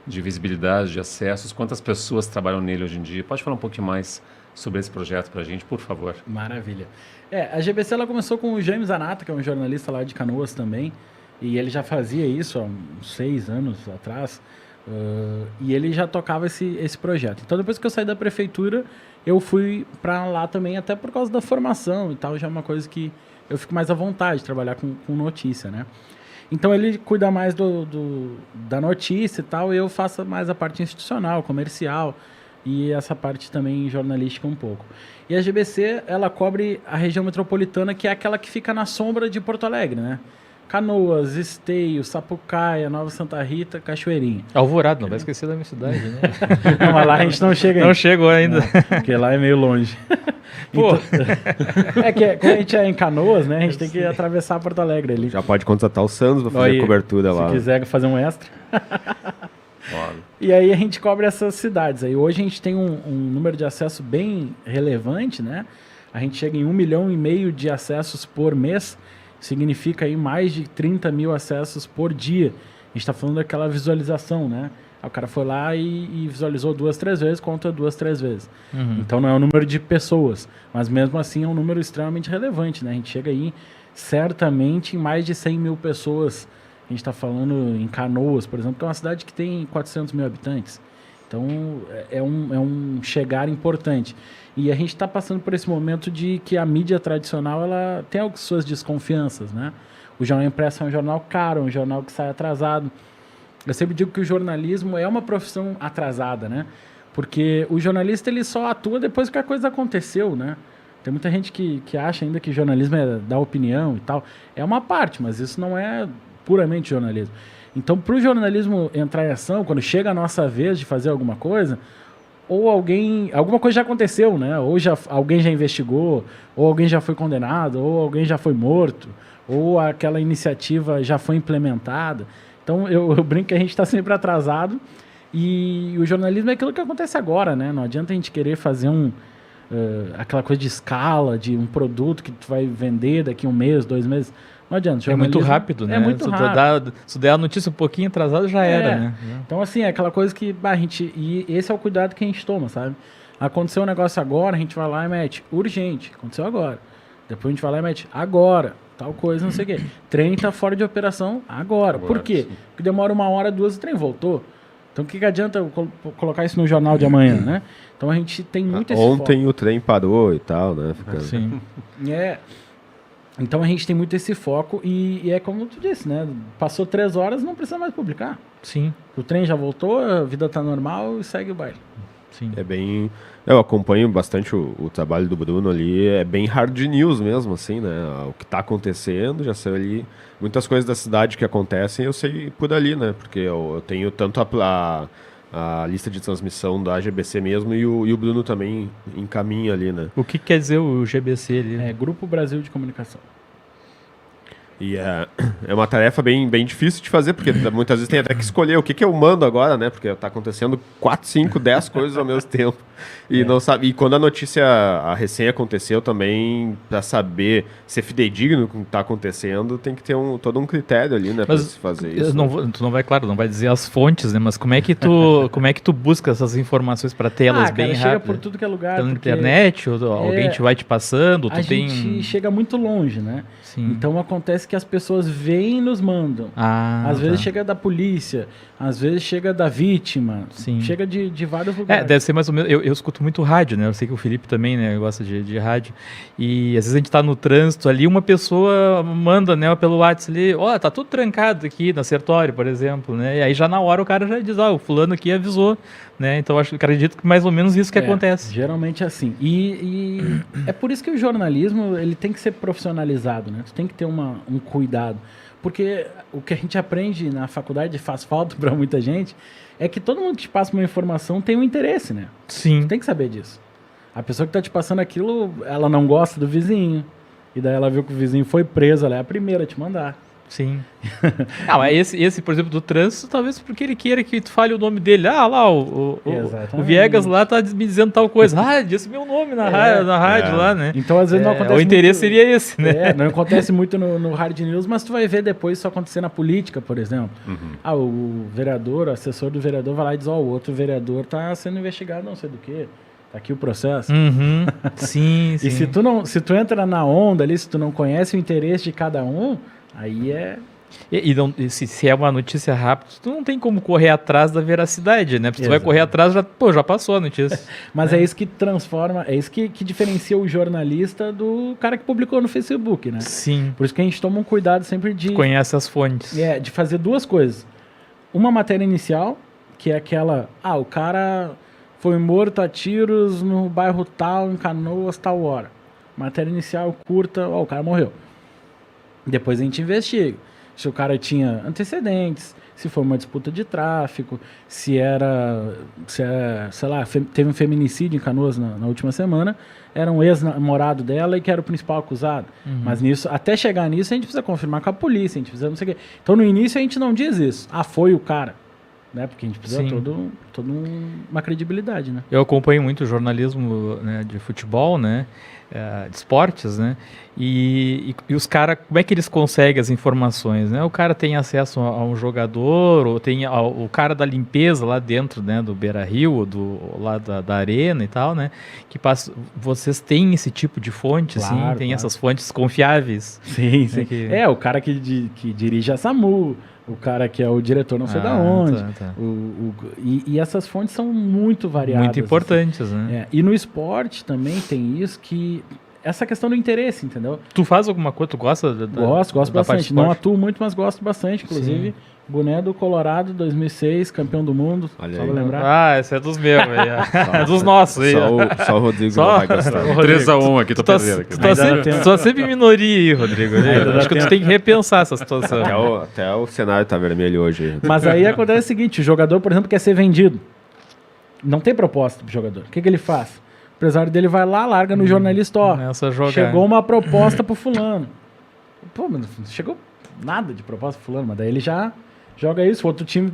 visibilidade, de acessos, quantas pessoas trabalham nele hoje em dia. Pode falar um pouquinho mais sobre esse projeto para a gente, por favor? Maravilha. A GBC ela começou com o James Anata, que é um jornalista lá de Canoas também, e ele já fazia isso há uns 6 anos atrás, e ele já tocava esse projeto. Então, depois que eu saí da prefeitura, eu fui para lá também, até por causa da formação e tal, já é uma coisa que eu fico mais à vontade de trabalhar com notícia, né? Então, ele cuida mais da notícia e tal, e eu faço mais a parte institucional, comercial, e essa parte também jornalística um pouco. E a GBC, ela cobre a região metropolitana, que é aquela que fica na sombra de Porto Alegre, né? Canoas, Esteio, Sapucaia, Nova Santa Rita, Cachoeirinha. Alvorada, não vai esquecer da minha cidade, né? Não, mas lá a gente não chega ainda. Não chegou ainda. Não, porque lá é meio longe. Pô. Então, é que quando a gente é em Canoas, né? A gente tem que atravessar Porto Alegre ali. Já pode contratar o Santos pra fazer Aí, a cobertura lá. Se quiser fazer um extra. Claro. E aí a gente cobre essas cidades. Aí hoje a gente tem um número de acesso bem relevante, né? A gente chega em 1,5 milhão de acessos por mês. Significa aí mais de 30 mil acessos por dia. A gente está falando daquela visualização, né? Aí o cara foi lá e visualizou 2, 3 vezes, conta 2, 3 vezes. Uhum. Então não é um número de pessoas, mas mesmo assim é um número extremamente relevante, né? A gente chega aí certamente em mais de 100 mil pessoas. A gente está falando em Canoas, por exemplo, que é uma cidade que tem 400 mil habitantes. Então é um chegar importante. E a gente está passando por esse momento de que a mídia tradicional ela tem as suas desconfianças, né? O jornal impresso é um jornal caro, um jornal que sai atrasado. Eu sempre digo que o jornalismo é uma profissão atrasada, né? Porque o jornalista ele só atua depois que a coisa aconteceu, né? Tem muita gente que acha ainda que jornalismo é dar opinião e tal. É uma parte, mas isso não é puramente jornalismo. Então, para o jornalismo entrar em ação, quando chega a nossa vez de fazer alguma coisa, ou alguma coisa já aconteceu, né? Ou alguém já investigou, ou alguém já foi condenado, ou alguém já foi morto, ou aquela iniciativa já foi implementada. Então, eu brinco que a gente está sempre atrasado e o jornalismo é aquilo que acontece agora, né? Não adianta a gente querer fazer aquela coisa de escala, de um produto que tu vai vender daqui 1 mês, 2 meses. Não adianta. É muito rápido, né? É muito rápido. Se der a notícia um pouquinho atrasada, já era, né? Então, assim, é aquela coisa que e esse é o cuidado que a gente toma, sabe? Aconteceu um negócio agora, a gente vai lá e mete urgente, aconteceu agora. Depois a gente vai lá e mete agora, tal coisa, não sei o quê. Trem tá fora de operação agora. Por quê? Sim. Porque demora 1 hora, 2, o trem voltou. Então, o que adianta eu colocar isso no jornal de amanhã, né? Então, a gente tem muito esse Ontem foco. o trem parou e tal, né? Sim. Então a gente tem muito esse foco e é como tu disse, né? Passou 3 horas, não precisa mais publicar. Sim. O trem já voltou, a vida tá normal e segue o baile. Sim. É bem... Eu acompanho bastante o trabalho do Bruno ali, é bem hard news mesmo, assim, né? O que tá acontecendo, já sei ali, muitas coisas da cidade que acontecem, eu sei por ali, né? Porque eu tenho tanto a lista de transmissão da GBC mesmo e o Bruno também encaminha ali, né? O que quer dizer o GBC ali? É Grupo Brasil de Comunicação. E é uma tarefa bem difícil de fazer, porque muitas vezes tem até que escolher o que eu mando agora, né? Porque tá acontecendo 4, 5, 10 coisas ao mesmo tempo. E não sabe. E quando a notícia recém aconteceu também, para saber ser fidedigno com o que tá acontecendo, tem que ter todo um critério ali, né? Pra se fazer isso. Tu não vai, claro, não vai dizer as fontes, né? Mas como é que tu busca essas informações para tê-las bem rápido? Chega por tudo que é lugar. Pela internet, ou alguém te vai te passando, a gente chega muito longe, né? Sim. Então acontece que as pessoas vêm e nos mandam. Às vezes chega da polícia, às vezes chega da vítima, Sim. chega de vários lugares. Deve ser mais ou menos. Eu escuto muito rádio, né? Eu sei que o Felipe também, né, gosta de rádio. E às vezes a gente tá no trânsito ali, uma pessoa manda, né, pelo WhatsApp ali, tá tudo trancado aqui na Sertório, por exemplo, né? E aí já na hora o cara já diz, o fulano aqui avisou, né? Então acredito que mais ou menos isso que acontece. Geralmente é assim. E é por isso que o jornalismo ele tem que ser profissionalizado, né? Tu tem que ter um cuidado. Porque o que a gente aprende na faculdade faz falta para muita gente é que todo mundo que te passa uma informação tem um interesse, né? Sim. Tu tem que saber disso. A pessoa que tá te passando aquilo, ela não gosta do vizinho. E daí ela viu que o vizinho foi preso, ela é a primeira a te mandar. Sim. Mas esse, por exemplo, do trânsito, talvez porque ele queira que tu fale o nome dele. Lá, o Viegas lá tá me dizendo tal coisa. Disse meu nome na rádio lá, né? Então, às vezes não acontece o interesse muito, seria esse, né? Não acontece muito no hard news, mas tu vai ver depois isso acontecer na política, por exemplo. O vereador, o assessor do vereador vai lá e diz, o outro vereador tá sendo investigado não sei do quê. Tá aqui o processo. Sim, sim. E se tu entra na onda ali, se tu não conhece o interesse de cada um, aí é... E se é uma notícia rápida, tu não tem como correr atrás da veracidade, né? Porque tu vai correr atrás, já passou a notícia. Mas é isso que transforma, é isso que diferencia o jornalista do cara que publicou no Facebook, né? Sim. Por isso que a gente toma um cuidado sempre de... Tu conhece as fontes. De fazer 2 coisas. Uma matéria inicial, que é aquela... o cara foi morto a tiros no bairro tal, em Canoas, tal hora. Matéria inicial curta, o cara morreu. Depois a gente investiga. se o cara tinha antecedentes, se foi uma disputa de tráfico, sei lá, teve um feminicídio em Canoas na última semana, era um ex-namorado dela e que era o principal acusado. Mas nisso, até chegar nisso, a gente precisa confirmar com a polícia, a gente precisa não sei o quê. Então, no início, a gente não diz isso. Foi o cara. Né? Porque a gente precisa toda uma credibilidade, né? Eu acompanho muito o jornalismo, né, de futebol, né, de esportes, né, e os caras, como é que eles conseguem as informações, né? O cara tem acesso a um jogador, ou tem o cara da limpeza lá dentro, né, do Beira-Rio, lá da arena e tal, né, que passa, vocês têm esse tipo de fonte, claro, sim, tem essas fontes confiáveis. Sim, sim. O cara que dirige a SAMU, o cara que é o diretor não sei da onde. Tá. E essas fontes são muito variadas. Muito importantes, assim, né? E no esporte também tem isso que... Essa questão do interesse, entendeu? Tu faz alguma coisa? Tu gosta Gosto bastante. Não atuo muito, mas gosto bastante. Inclusive, sim. Boné do Colorado 2006, campeão do mundo. Olha só aí. vou lembrar. Esse é dos meus. É dos nossos. Aí. Só o Rodrigo não vai gostar. 3-1 aqui, tô perdendo. Tu tá sempre minoria aí, Rodrigo. Acho que tu tem que repensar essa situação. Até o cenário tá vermelho hoje. Mas aí acontece o seguinte, o jogador, por exemplo, quer ser vendido. Não tem proposta pro jogador. O que ele faz? O empresário dele vai lá, larga no jornalista, chegou uma proposta pro fulano. Pô, mas não chegou nada de proposta pro fulano, mas daí ele já joga isso, o outro time,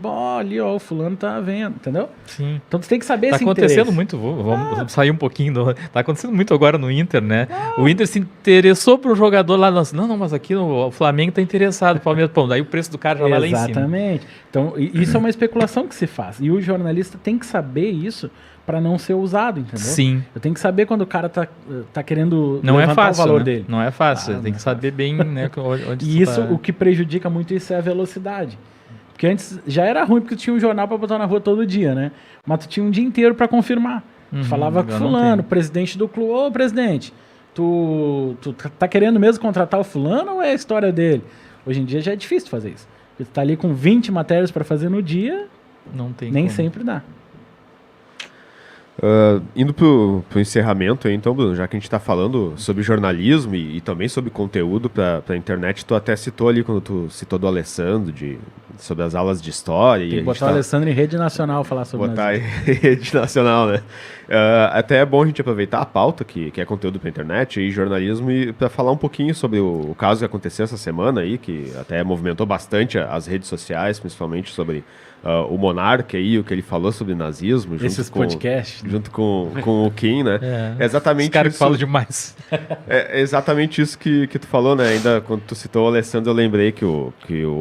o fulano tá vendo, entendeu? Sim. Então tu tem que saber esse interesse. Tá acontecendo muito, vamos sair um pouquinho, tá acontecendo muito agora no Inter, né? O Inter se interessou pro jogador lá, não, mas aqui o Flamengo tá interessado, o Palmeiras, daí o preço do cara já vai lá em cima. Exatamente. Então, isso é uma especulação que se faz, e o jornalista tem que saber isso para não ser usado, entendeu? Sim. Eu tenho que saber quando o cara tá querendo não levantar é fácil, o valor né? dele. Não é fácil, tem que saber bem, né, onde e isso, o que prejudica muito isso é a velocidade. Porque antes já era ruim porque tu tinha um jornal para botar na rua todo dia, né? Mas tu tinha um dia inteiro para confirmar. Tu falava com fulano, presidente do clube, ô presidente, tu tá querendo mesmo contratar o fulano ou é a história dele? Hoje em dia já é difícil fazer isso. Porque tu tá ali com 20 matérias para fazer no dia, não tem nem como. sempre dá. Indo pro encerramento aí, então, Bruno, já que a gente está falando sobre jornalismo e também sobre conteúdo para a internet, tu até citou ali, quando tu citou do Alessandro, sobre as aulas de história. Tem que botar o Alessandro em rede nacional falar sobre isso. Botar em rede nacional, né? Até é bom a gente aproveitar a pauta, que é conteúdo para internet e jornalismo, e para falar um pouquinho sobre o caso que aconteceu essa semana aí, que até movimentou bastante as redes sociais, principalmente sobre o Monark aí, o que ele falou sobre nazismo. Esses podcasts. Junto com o Kim, né? É exatamente isso. Os caras que falam demais. É exatamente isso que tu falou, né? Ainda quando tu citou o Alessandro, eu lembrei que o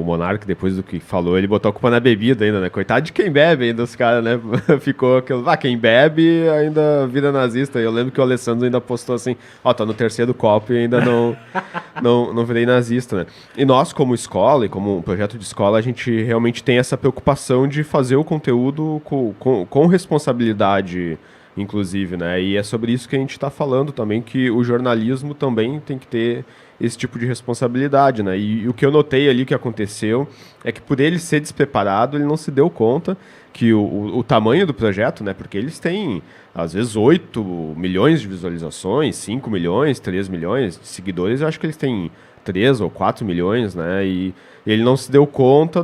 Monark, depois do que falou, ele botou a culpa na bebida ainda, né? Coitado de quem bebe ainda, os caras, né? Ficou aquilo, quem bebe ainda vira nazista. Eu lembro que o Alessandro ainda postou assim, tá no terceiro copo e ainda não virei nazista, né? E nós, como escola e como um projeto de escola, a gente realmente tem essa preocupação de fazer o conteúdo com responsabilidade, inclusive, né? E é sobre isso que a gente está falando também, que o jornalismo também tem que ter esse tipo de responsabilidade, né? E o que eu notei ali que aconteceu é que por ele ser despreparado, ele não se deu conta que o tamanho do projeto, né? Porque eles têm, às vezes, 8 milhões de visualizações, 5 milhões, 3 milhões de seguidores, eu acho que eles têm 3 ou 4 milhões, né? E ele não se deu conta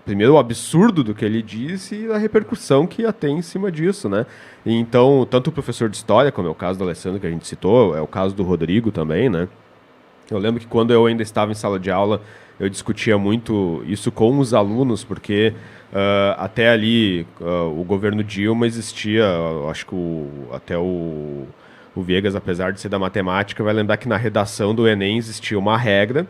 primeiro, o absurdo do que ele disse e da repercussão que ia ter em cima disso, né? E então, tanto o professor de história, como é o caso do Alessandro que a gente citou, é o caso do Rodrigo também, né? Eu lembro que quando eu ainda estava em sala de aula, eu discutia muito isso com os alunos, porque até ali o governo Dilma existia, acho que até o Viegas, apesar de ser da matemática, vai lembrar que na redação do Enem existia uma regra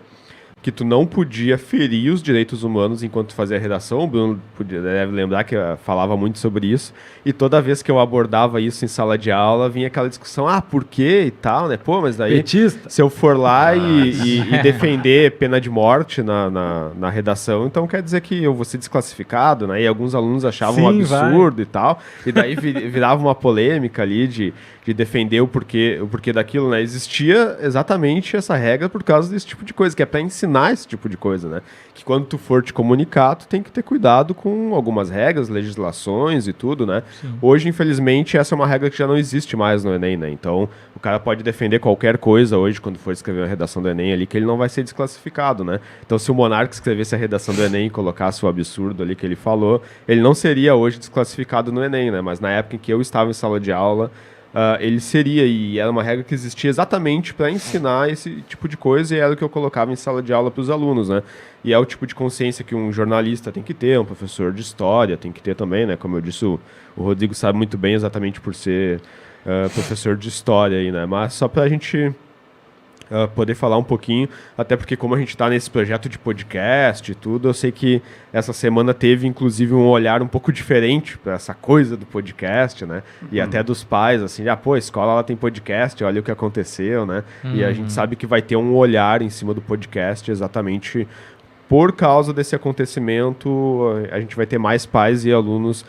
que tu não podia ferir os direitos humanos enquanto tu fazia a redação. O Bruno deve lembrar que falava muito sobre isso. E toda vez que eu abordava isso em sala de aula, vinha aquela discussão, por quê e tal, né? Pô, mas daí, petista. Se eu for lá e defender pena de morte na redação, então quer dizer que eu vou ser desclassificado, né? E alguns alunos achavam um absurdo e tal. E daí virava uma polêmica ali de defender o porquê daquilo, né? Existia exatamente essa regra por causa desse tipo de coisa, que é para ensinar ensinar esse tipo de coisa, né? Que quando tu for te comunicar, tu tem que ter cuidado com algumas regras, legislações e tudo, né? Sim. Hoje, infelizmente, essa é uma regra que já não existe mais no Enem, né? Então, o cara pode defender qualquer coisa hoje, quando for escrever uma redação do Enem ali, que ele não vai ser desclassificado, né? Então, se o Monarca escrevesse a redação do Enem e colocasse o absurdo ali que ele falou, ele não seria hoje desclassificado no Enem, né? Mas na época em que eu estava em sala de aula, ele seria, e era uma regra que existia exatamente para ensinar esse tipo de coisa, e era o que eu colocava em sala de aula para os alunos, né? E é o tipo de consciência que um jornalista tem que ter, um professor de história tem que ter também, né? Como eu disse, o Rodrigo sabe muito bem exatamente por ser professor de história aí, né? Mas só para a gente poder falar um pouquinho, até porque como a gente está nesse projeto de podcast e tudo, eu sei que essa semana teve inclusive um olhar um pouco diferente para essa coisa do podcast, né? E até dos pais, assim, pô, a escola ela tem podcast, olha o que aconteceu, né? E a gente sabe que vai ter um olhar em cima do podcast exatamente por causa desse acontecimento. A gente vai ter mais pais e alunos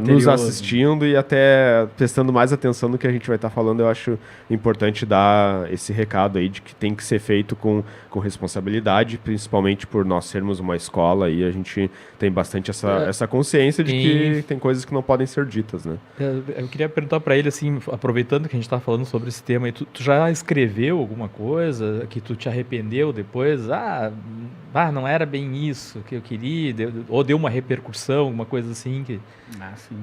nos assistindo e até prestando mais atenção no que a gente vai estar falando. Eu acho importante dar esse recado aí de que tem que ser feito com responsabilidade, principalmente por nós sermos uma escola, e a gente tem bastante essa consciência de que tem coisas que não podem ser ditas, né? Eu queria perguntar para ele, assim, aproveitando que a gente está falando sobre esse tema, tu já escreveu alguma coisa que tu te arrependeu depois? Não era bem isso que eu queria, ou deu uma repercussão, alguma coisa assim que... sim.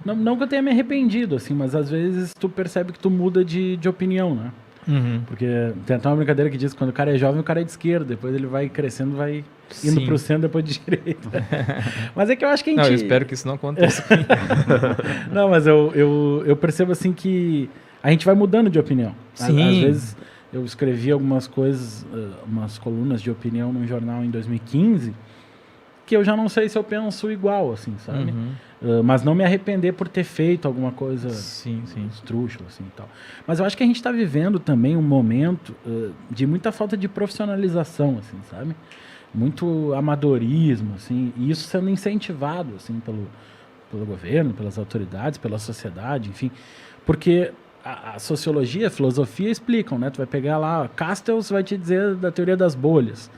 Não que eu tenha me arrependido, assim, mas às vezes tu percebe que tu muda de opinião, né? Porque tem até uma brincadeira que diz que quando o cara é jovem, o cara é de esquerda, depois ele vai crescendo, vai indo pro centro, depois de direita. Mas é que eu acho que a gente... Não, eu espero que isso não aconteça. Não, mas eu percebo assim que a gente vai mudando de opinião. Sim. Às vezes eu escrevi algumas coisas, umas colunas de opinião num jornal em 2015, que eu já não sei se eu penso igual, assim, sabe? Mas não me arrepender por ter feito alguma coisa estrúxula, assim, e tal. Mas eu acho que a gente está vivendo também um momento de muita falta de profissionalização, assim, sabe? Muito amadorismo, assim, e isso sendo incentivado, assim, pelo governo, pelas autoridades, pela sociedade, enfim, porque a sociologia, a filosofia explicam, né? Tu vai pegar lá, Castells vai te dizer da teoria das bolhas,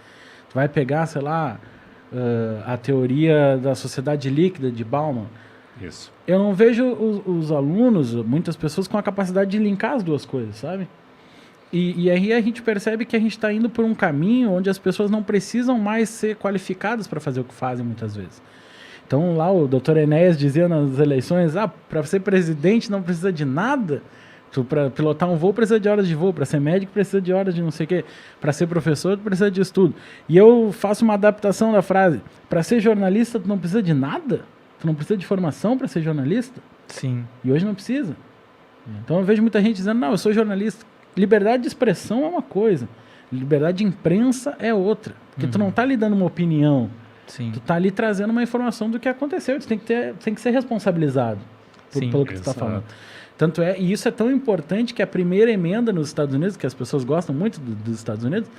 tu vai pegar, sei lá, a teoria da sociedade líquida de Bauman. Isso. Eu não vejo os alunos, muitas pessoas, com a capacidade de linkar as duas coisas, sabe? E aí a gente percebe que a gente está indo por um caminho onde as pessoas não precisam mais ser qualificadas para fazer o que fazem muitas vezes. Então lá o Dr. Enéas dizia nas eleições, para ser presidente não precisa de nada. Para pilotar um voo precisa de horas de voo, para ser médico precisa de horas de não sei o quê, para ser professor precisa de estudo. E eu faço uma adaptação da frase: para ser jornalista tu não precisa de nada? Tu não precisa de formação para ser jornalista? Sim. E hoje não precisa. Então eu vejo muita gente dizendo, não, eu sou jornalista. Liberdade de expressão é uma coisa, liberdade de imprensa é outra. Porque tu não está ali dando uma opinião, tu está ali trazendo uma informação do que aconteceu. Tu tem que ser responsabilizado pelo que tu está falando. Tanto é, e isso é tão importante que a primeira emenda nos Estados Unidos, que as pessoas gostam muito dos Estados Unidos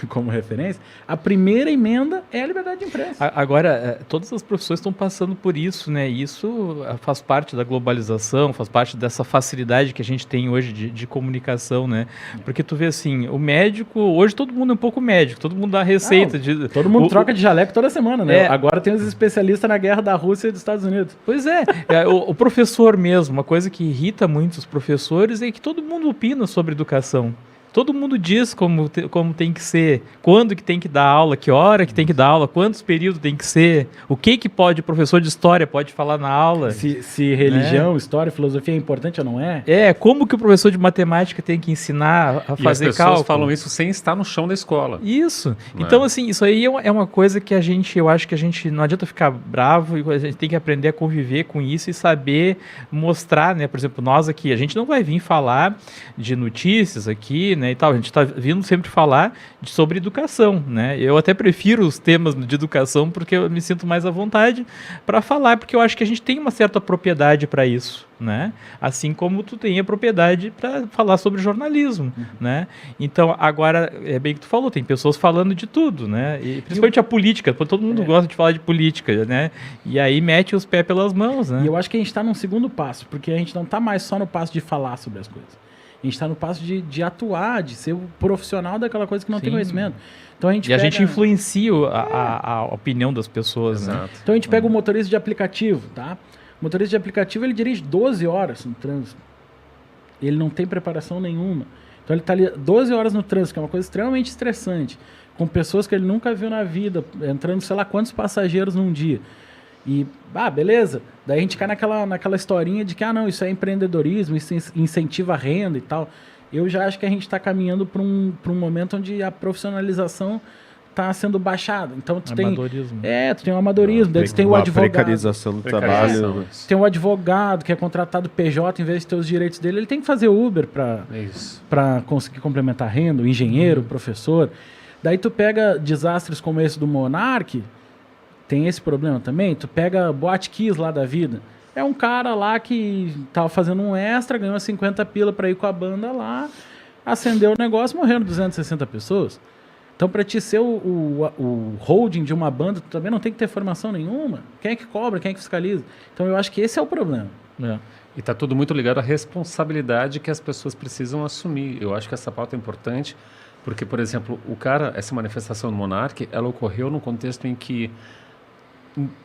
como referência, a primeira emenda é a liberdade de imprensa. Agora, todas as profissões estão passando por isso, né? E isso faz parte da globalização, faz parte dessa facilidade que a gente tem hoje de comunicação, né? Porque tu vê assim, o médico, hoje todo mundo é um pouco médico, todo mundo dá receita. Todo mundo troca de jaleco toda semana, né? Agora tem os especialistas na guerra da Rússia e dos Estados Unidos. Pois é, o professor mesmo, uma coisa que irrita muito os professores é que todo mundo opina sobre educação. Todo mundo diz como tem que ser, quando que tem que dar aula, que hora que tem que dar aula, quantos períodos tem que ser, o que pode, o professor de história pode falar na aula. Se religião, história, filosofia é importante ou não é? Como que o professor de matemática tem que ensinar a fazer cálculo. As pessoas falam isso sem estar no chão da escola. Isso. Então, assim, isso aí é uma coisa que eu acho que a gente, não adianta ficar bravo, a gente tem que aprender a conviver com isso e saber mostrar, né? Por exemplo, nós aqui, a gente não vai vir falar de notícias aqui, né? E tal. A gente está vindo sempre falar sobre educação, né? Eu até prefiro os temas de educação porque eu me sinto mais à vontade para falar, porque eu acho que a gente tem uma certa propriedade para isso, né? Assim como tu tem a propriedade para falar sobre jornalismo, né? Então, agora, é bem que tu falou, tem pessoas falando de tudo, né? E principalmente a política, todo mundo gosta de falar de política, né? E aí mete os pés pelas mãos, né? E eu acho que a gente está num segundo passo, porque a gente não está mais só no passo de falar sobre as coisas. A gente está no passo de atuar, de ser o profissional daquela coisa que não tem Sim. conhecimento. Então, A gente influencia a opinião das pessoas, né? Então a gente pega o motorista de aplicativo, tá? O motorista de aplicativo, ele dirige 12 horas no trânsito. Ele não tem preparação nenhuma. Então ele está ali 12 horas no trânsito, que é uma coisa extremamente estressante, com pessoas que ele nunca viu na vida, entrando sei lá quantos passageiros num dia. E, beleza. Daí a gente cai naquela historinha de que, não, isso é empreendedorismo, isso incentiva a renda e tal. Eu já acho que a gente está caminhando para um momento onde a profissionalização está sendo baixada. Então tu Amadorismo. tu tem o amadorismo, daí tu tem o advogado. Precarização do trabalho. Tem o advogado que é contratado PJ, em vez de ter os direitos dele, ele tem que fazer Uber para conseguir complementar a renda, o engenheiro, o professor. Daí tu pega desastres como esse do Monark, tem esse problema também. Tu pega Boate Kiss lá da vida. É um cara lá que tava fazendo um extra, ganhou 50 pila para ir com a banda lá, acendeu o negócio, morreram 260 pessoas. Então, para ti ser o holding de uma banda, tu também não tem que ter formação nenhuma. Quem é que cobra? Quem é que fiscaliza? Então, eu acho que esse é o problema. É. E está tudo muito ligado à responsabilidade que as pessoas precisam assumir. Eu acho que essa pauta é importante, porque, por exemplo, essa manifestação do Monark, ela ocorreu num contexto em que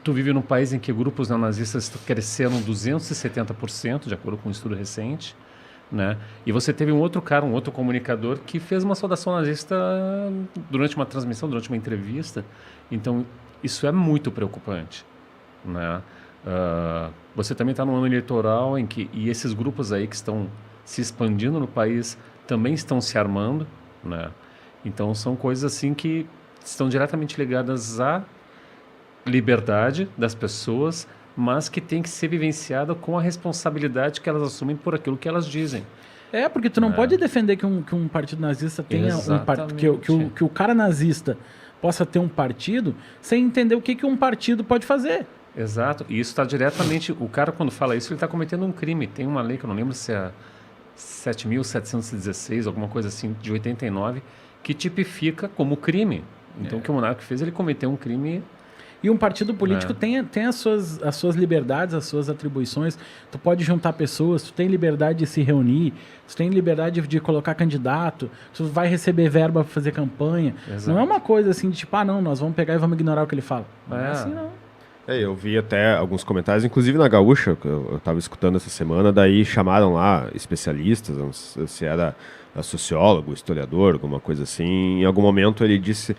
tu vive num país em que grupos neonazistas cresceram 270%, de acordo com um estudo recente, né? E você teve um outro comunicador, que fez uma saudação nazista durante uma transmissão, durante uma entrevista. Então, isso é muito preocupante, né? Você também está num ano eleitoral e esses grupos aí que estão se expandindo no país também estão se armando, né? Então, são coisas assim que estão diretamente ligadas à liberdade das pessoas, mas que tem que ser vivenciada com a responsabilidade que elas assumem por aquilo que elas dizem. Porque tu não pode defender que um partido nazista tenha que o cara nazista possa ter um partido sem entender o que um partido pode fazer. Exato. E isso está diretamente... O cara, quando fala isso, ele está cometendo um crime. Tem uma lei que eu não lembro se é 7.716, alguma coisa assim, de 89, que tipifica como crime. Então, o que o Monark fez, ele cometeu um crime... E um partido político tem as suas liberdades, as suas atribuições. Tu pode juntar pessoas, tu tem liberdade de se reunir, tu tem liberdade de colocar candidato, tu vai receber verba para fazer campanha. Exato. Não é uma coisa assim de tipo, não, nós vamos pegar e vamos ignorar o que ele fala. Não é assim, não. Eu vi até alguns comentários, inclusive na Gaúcha, que eu estava escutando essa semana, daí chamaram lá especialistas, não sei se era sociólogo, historiador, alguma coisa assim. Em algum momento ele disse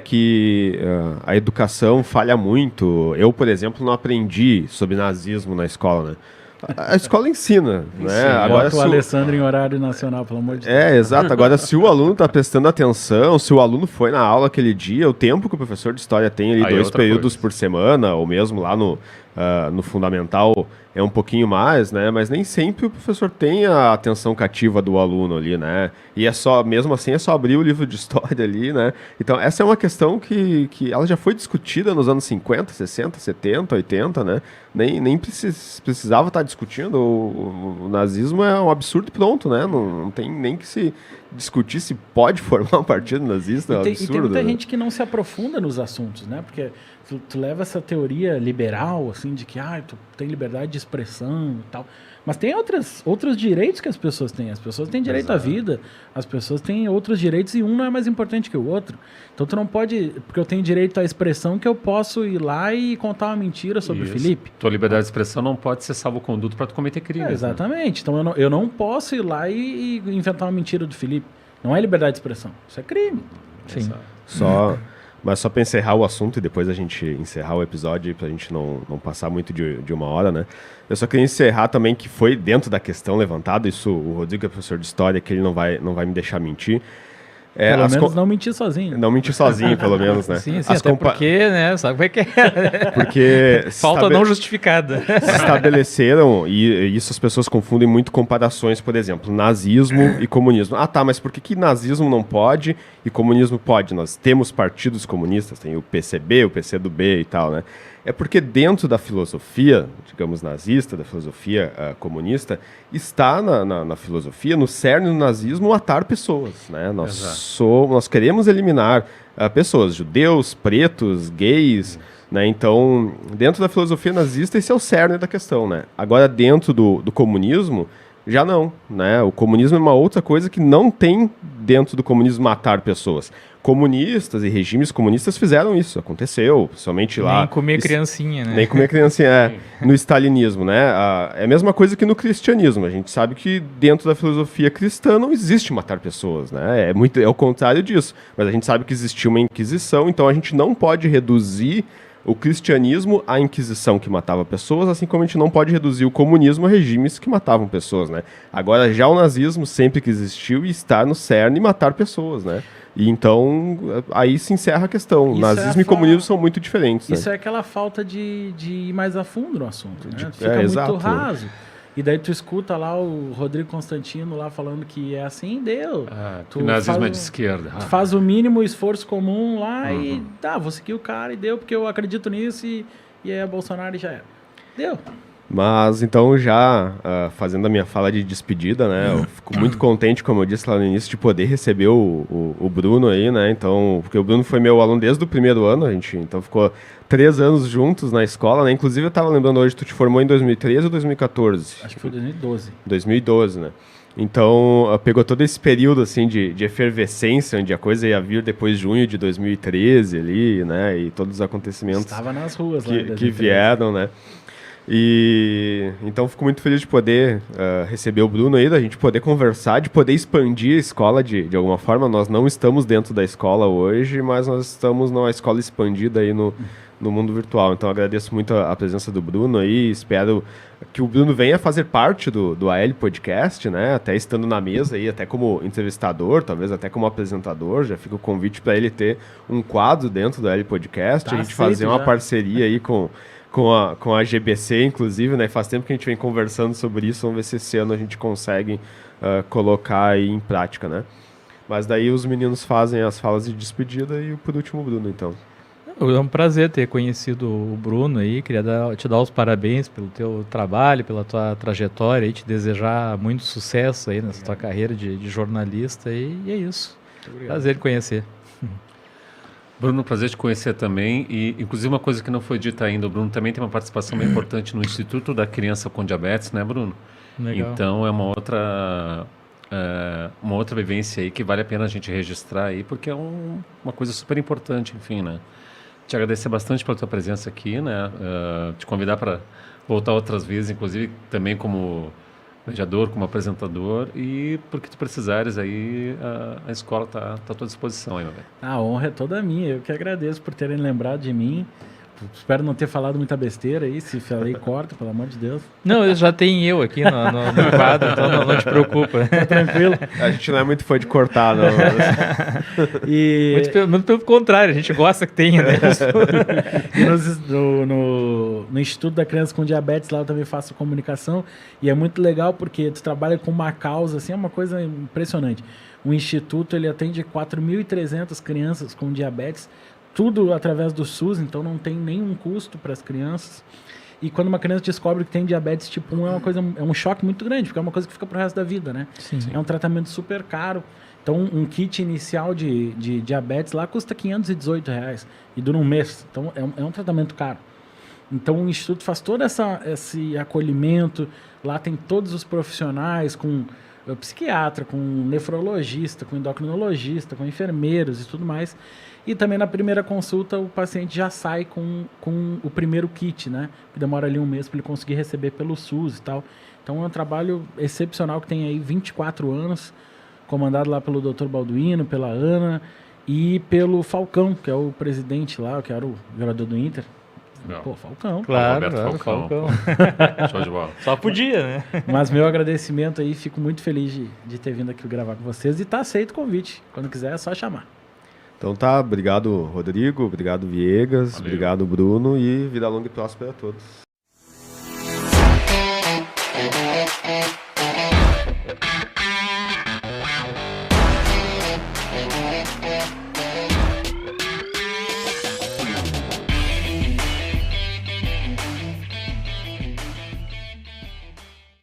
que a educação falha muito. Eu, por exemplo, não aprendi sobre nazismo na escola, né? A escola ensina, né? Agora, bota o Alessandro em horário nacional, pelo amor de Deus. Exato. Agora, se o aluno está prestando atenção, se o aluno foi na aula aquele dia, o tempo que o professor de história tem ali, 2 períodos por semana, ou mesmo lá no fundamental, é um pouquinho mais, né? Mas nem sempre o professor tem a atenção cativa do aluno ali, né? E mesmo assim, é só abrir o livro de história ali, né? Então, essa é uma questão que ela já foi discutida nos anos 50, 60, 70, 80, né? Nem precisava estar discutindo. O nazismo é um absurdo pronto, né? Não tem nem que se discutir se pode formar um partido nazista, é um absurdo. E tem muita gente que não se aprofunda nos assuntos, né? Porque tu leva essa teoria liberal, assim, de que tu tem liberdade de expressão e tal. Mas tem outros direitos que as pessoas têm. As pessoas têm direito à vida, as pessoas têm outros direitos e um não é mais importante que o outro. Então tu não pode, porque eu tenho direito à expressão, que eu posso ir lá e contar uma mentira sobre o Felipe. Tua liberdade de expressão não pode ser salvo-conduto para tu cometer crimes. Exatamente. Né? Então eu não posso ir lá e inventar uma mentira do Felipe. Não é liberdade de expressão. Isso é crime. Sim. Mas só para encerrar o assunto e depois a gente encerrar o episódio, para a gente não passar muito de 1 hora, né? Eu só queria encerrar também que foi dentro da questão levantada, isso o Rodrigo é professor de história, que ele não vai me deixar mentir. Pelo menos não mentir sozinho. Não mentir sozinho, pelo menos, né? Sim, até porque, né? Sabe como é que é? Porque falta não justificada. Se estabeleceram, e isso as pessoas confundem muito comparações, por exemplo, nazismo e comunismo. Mas por que nazismo não pode e comunismo pode? Nós temos partidos comunistas, tem o PCB, o PCdoB e tal, né? É porque dentro da filosofia, digamos, nazista, da filosofia comunista, está na filosofia, no cerne do nazismo, matar pessoas, né? Nós queremos eliminar pessoas, judeus, pretos, gays, né? Então, dentro da filosofia nazista, esse é o cerne da questão, né? Agora, dentro do comunismo, já não, né? O comunismo é uma outra coisa que não tem dentro do comunismo matar pessoas. Comunistas e regimes comunistas fizeram isso, aconteceu, principalmente lá... Nem comer criancinha, né? Nem comer criancinha, no stalinismo, né? É a mesma coisa que no cristianismo. A gente sabe que dentro da filosofia cristã não existe matar pessoas, né? É o contrário disso. Mas a gente sabe que existiu uma Inquisição, então a gente não pode reduzir o cristianismo à Inquisição que matava pessoas, assim como a gente não pode reduzir o comunismo a regimes que matavam pessoas, né? Agora, já o nazismo sempre que existiu e está no cerne matar pessoas, né? E então, aí se encerra a questão. Nazismo e comunismo são muito diferentes, né? Isso é aquela falta de ir mais a fundo no assunto, né? Fica muito exato, raso. E daí tu escuta lá o Rodrigo Constantino lá falando que é assim, deu. Que nazismo é de esquerda. Tu faz o mínimo esforço comum lá e vou seguir o cara e deu, porque eu acredito nisso e é Bolsonaro e já era. Deu. Mas, então, já fazendo a minha fala de despedida, né? Eu fico muito contente, como eu disse lá no início, de poder receber o Bruno aí, né? Então, porque o Bruno foi meu aluno desde o primeiro ano, a gente então ficou 3 anos juntos na escola, né? Inclusive, eu estava lembrando hoje, tu te formou em 2013 ou 2014? Acho que foi 2012. 2012, né? Então, pegou todo esse período, assim, de efervescência, onde a coisa ia vir depois de junho de 2013 ali, né? E todos os acontecimentos Estava nas ruas lá que vieram, né? E então fico muito feliz de poder receber o Bruno aí, da gente poder conversar, de poder expandir a escola de alguma forma. Nós não estamos dentro da escola hoje, mas nós estamos numa escola expandida aí no mundo virtual. Então agradeço muito a presença do Bruno aí, espero que o Bruno venha fazer parte do AL Podcast, né? Até estando na mesa aí, até como entrevistador, talvez até como apresentador. Já fica o convite para ele ter um quadro dentro do AL Podcast, a gente fazer uma parceria aí com a GBC, inclusive, né? Faz tempo que a gente vem conversando sobre isso, vamos ver se esse ano a gente consegue colocar aí em prática, né? Mas daí os meninos fazem as falas de despedida e por último o Bruno, então. É um prazer ter conhecido o Bruno aí, queria te dar os parabéns pelo teu trabalho, pela tua trajetória e te desejar muito sucesso aí nessa tua carreira de jornalista e é isso. Prazer de conhecer. Bruno, prazer te conhecer também e inclusive uma coisa que não foi dita ainda, o Bruno também tem uma participação bem importante no Instituto da Criança com Diabetes, né, Bruno? Legal. Então é uma outra vivência aí que vale a pena a gente registrar aí, porque é uma coisa super importante, enfim, né? Te agradecer bastante pela tua presença aqui, né? Te convidar para voltar outras vezes, inclusive também como mediador, como apresentador, e porque tu precisares aí, a escola está à tua disposição aí, meu velho. A honra é toda minha, eu que agradeço por terem lembrado de mim. Espero não ter falado muita besteira aí, se falei corta, pelo amor de Deus. Não, já tem eu aqui no quadro, então não te preocupa. Tá tranquilo. A gente não é muito fã de cortar, não. Muito pelo contrário, a gente gosta que tenha, né? E no Instituto da Criança com Diabetes, lá eu também faço comunicação, e é muito legal porque tu trabalha com uma causa, assim, é uma coisa impressionante. O Instituto, ele atende 4.300 crianças com diabetes, tudo através do SUS, então não tem nenhum custo para as crianças. E quando uma criança descobre que tem diabetes tipo 1, é um choque muito grande, porque é uma coisa que fica pro resto da vida, né? Sim. É um tratamento super caro. Então, um kit inicial de diabetes lá custa R$518 e dura um mês. Então, é um tratamento caro. Então, o Instituto faz todo esse acolhimento. Lá tem todos os profissionais, com psiquiatra, com nefrologista, com endocrinologista, com enfermeiros e tudo mais. E também na primeira consulta o paciente já sai com o primeiro kit, né? Que demora ali um mês para ele conseguir receber pelo SUS e tal. Então é um trabalho excepcional que tem aí 24 anos, comandado lá pelo Dr. Balduino, pela Ana e pelo Falcão, que é o presidente lá, que era o jogador do Inter. Não. Pô, Falcão. Claro, Roberto Falcão. Show de bola. Só podia, né? Mas meu agradecimento aí, fico muito feliz de ter vindo aqui gravar com vocês e tá aceito o convite. Quando quiser é só chamar. Então tá, obrigado Rodrigo, obrigado Viegas, Valeu. Obrigado Bruno e vida longa e próspera a todos.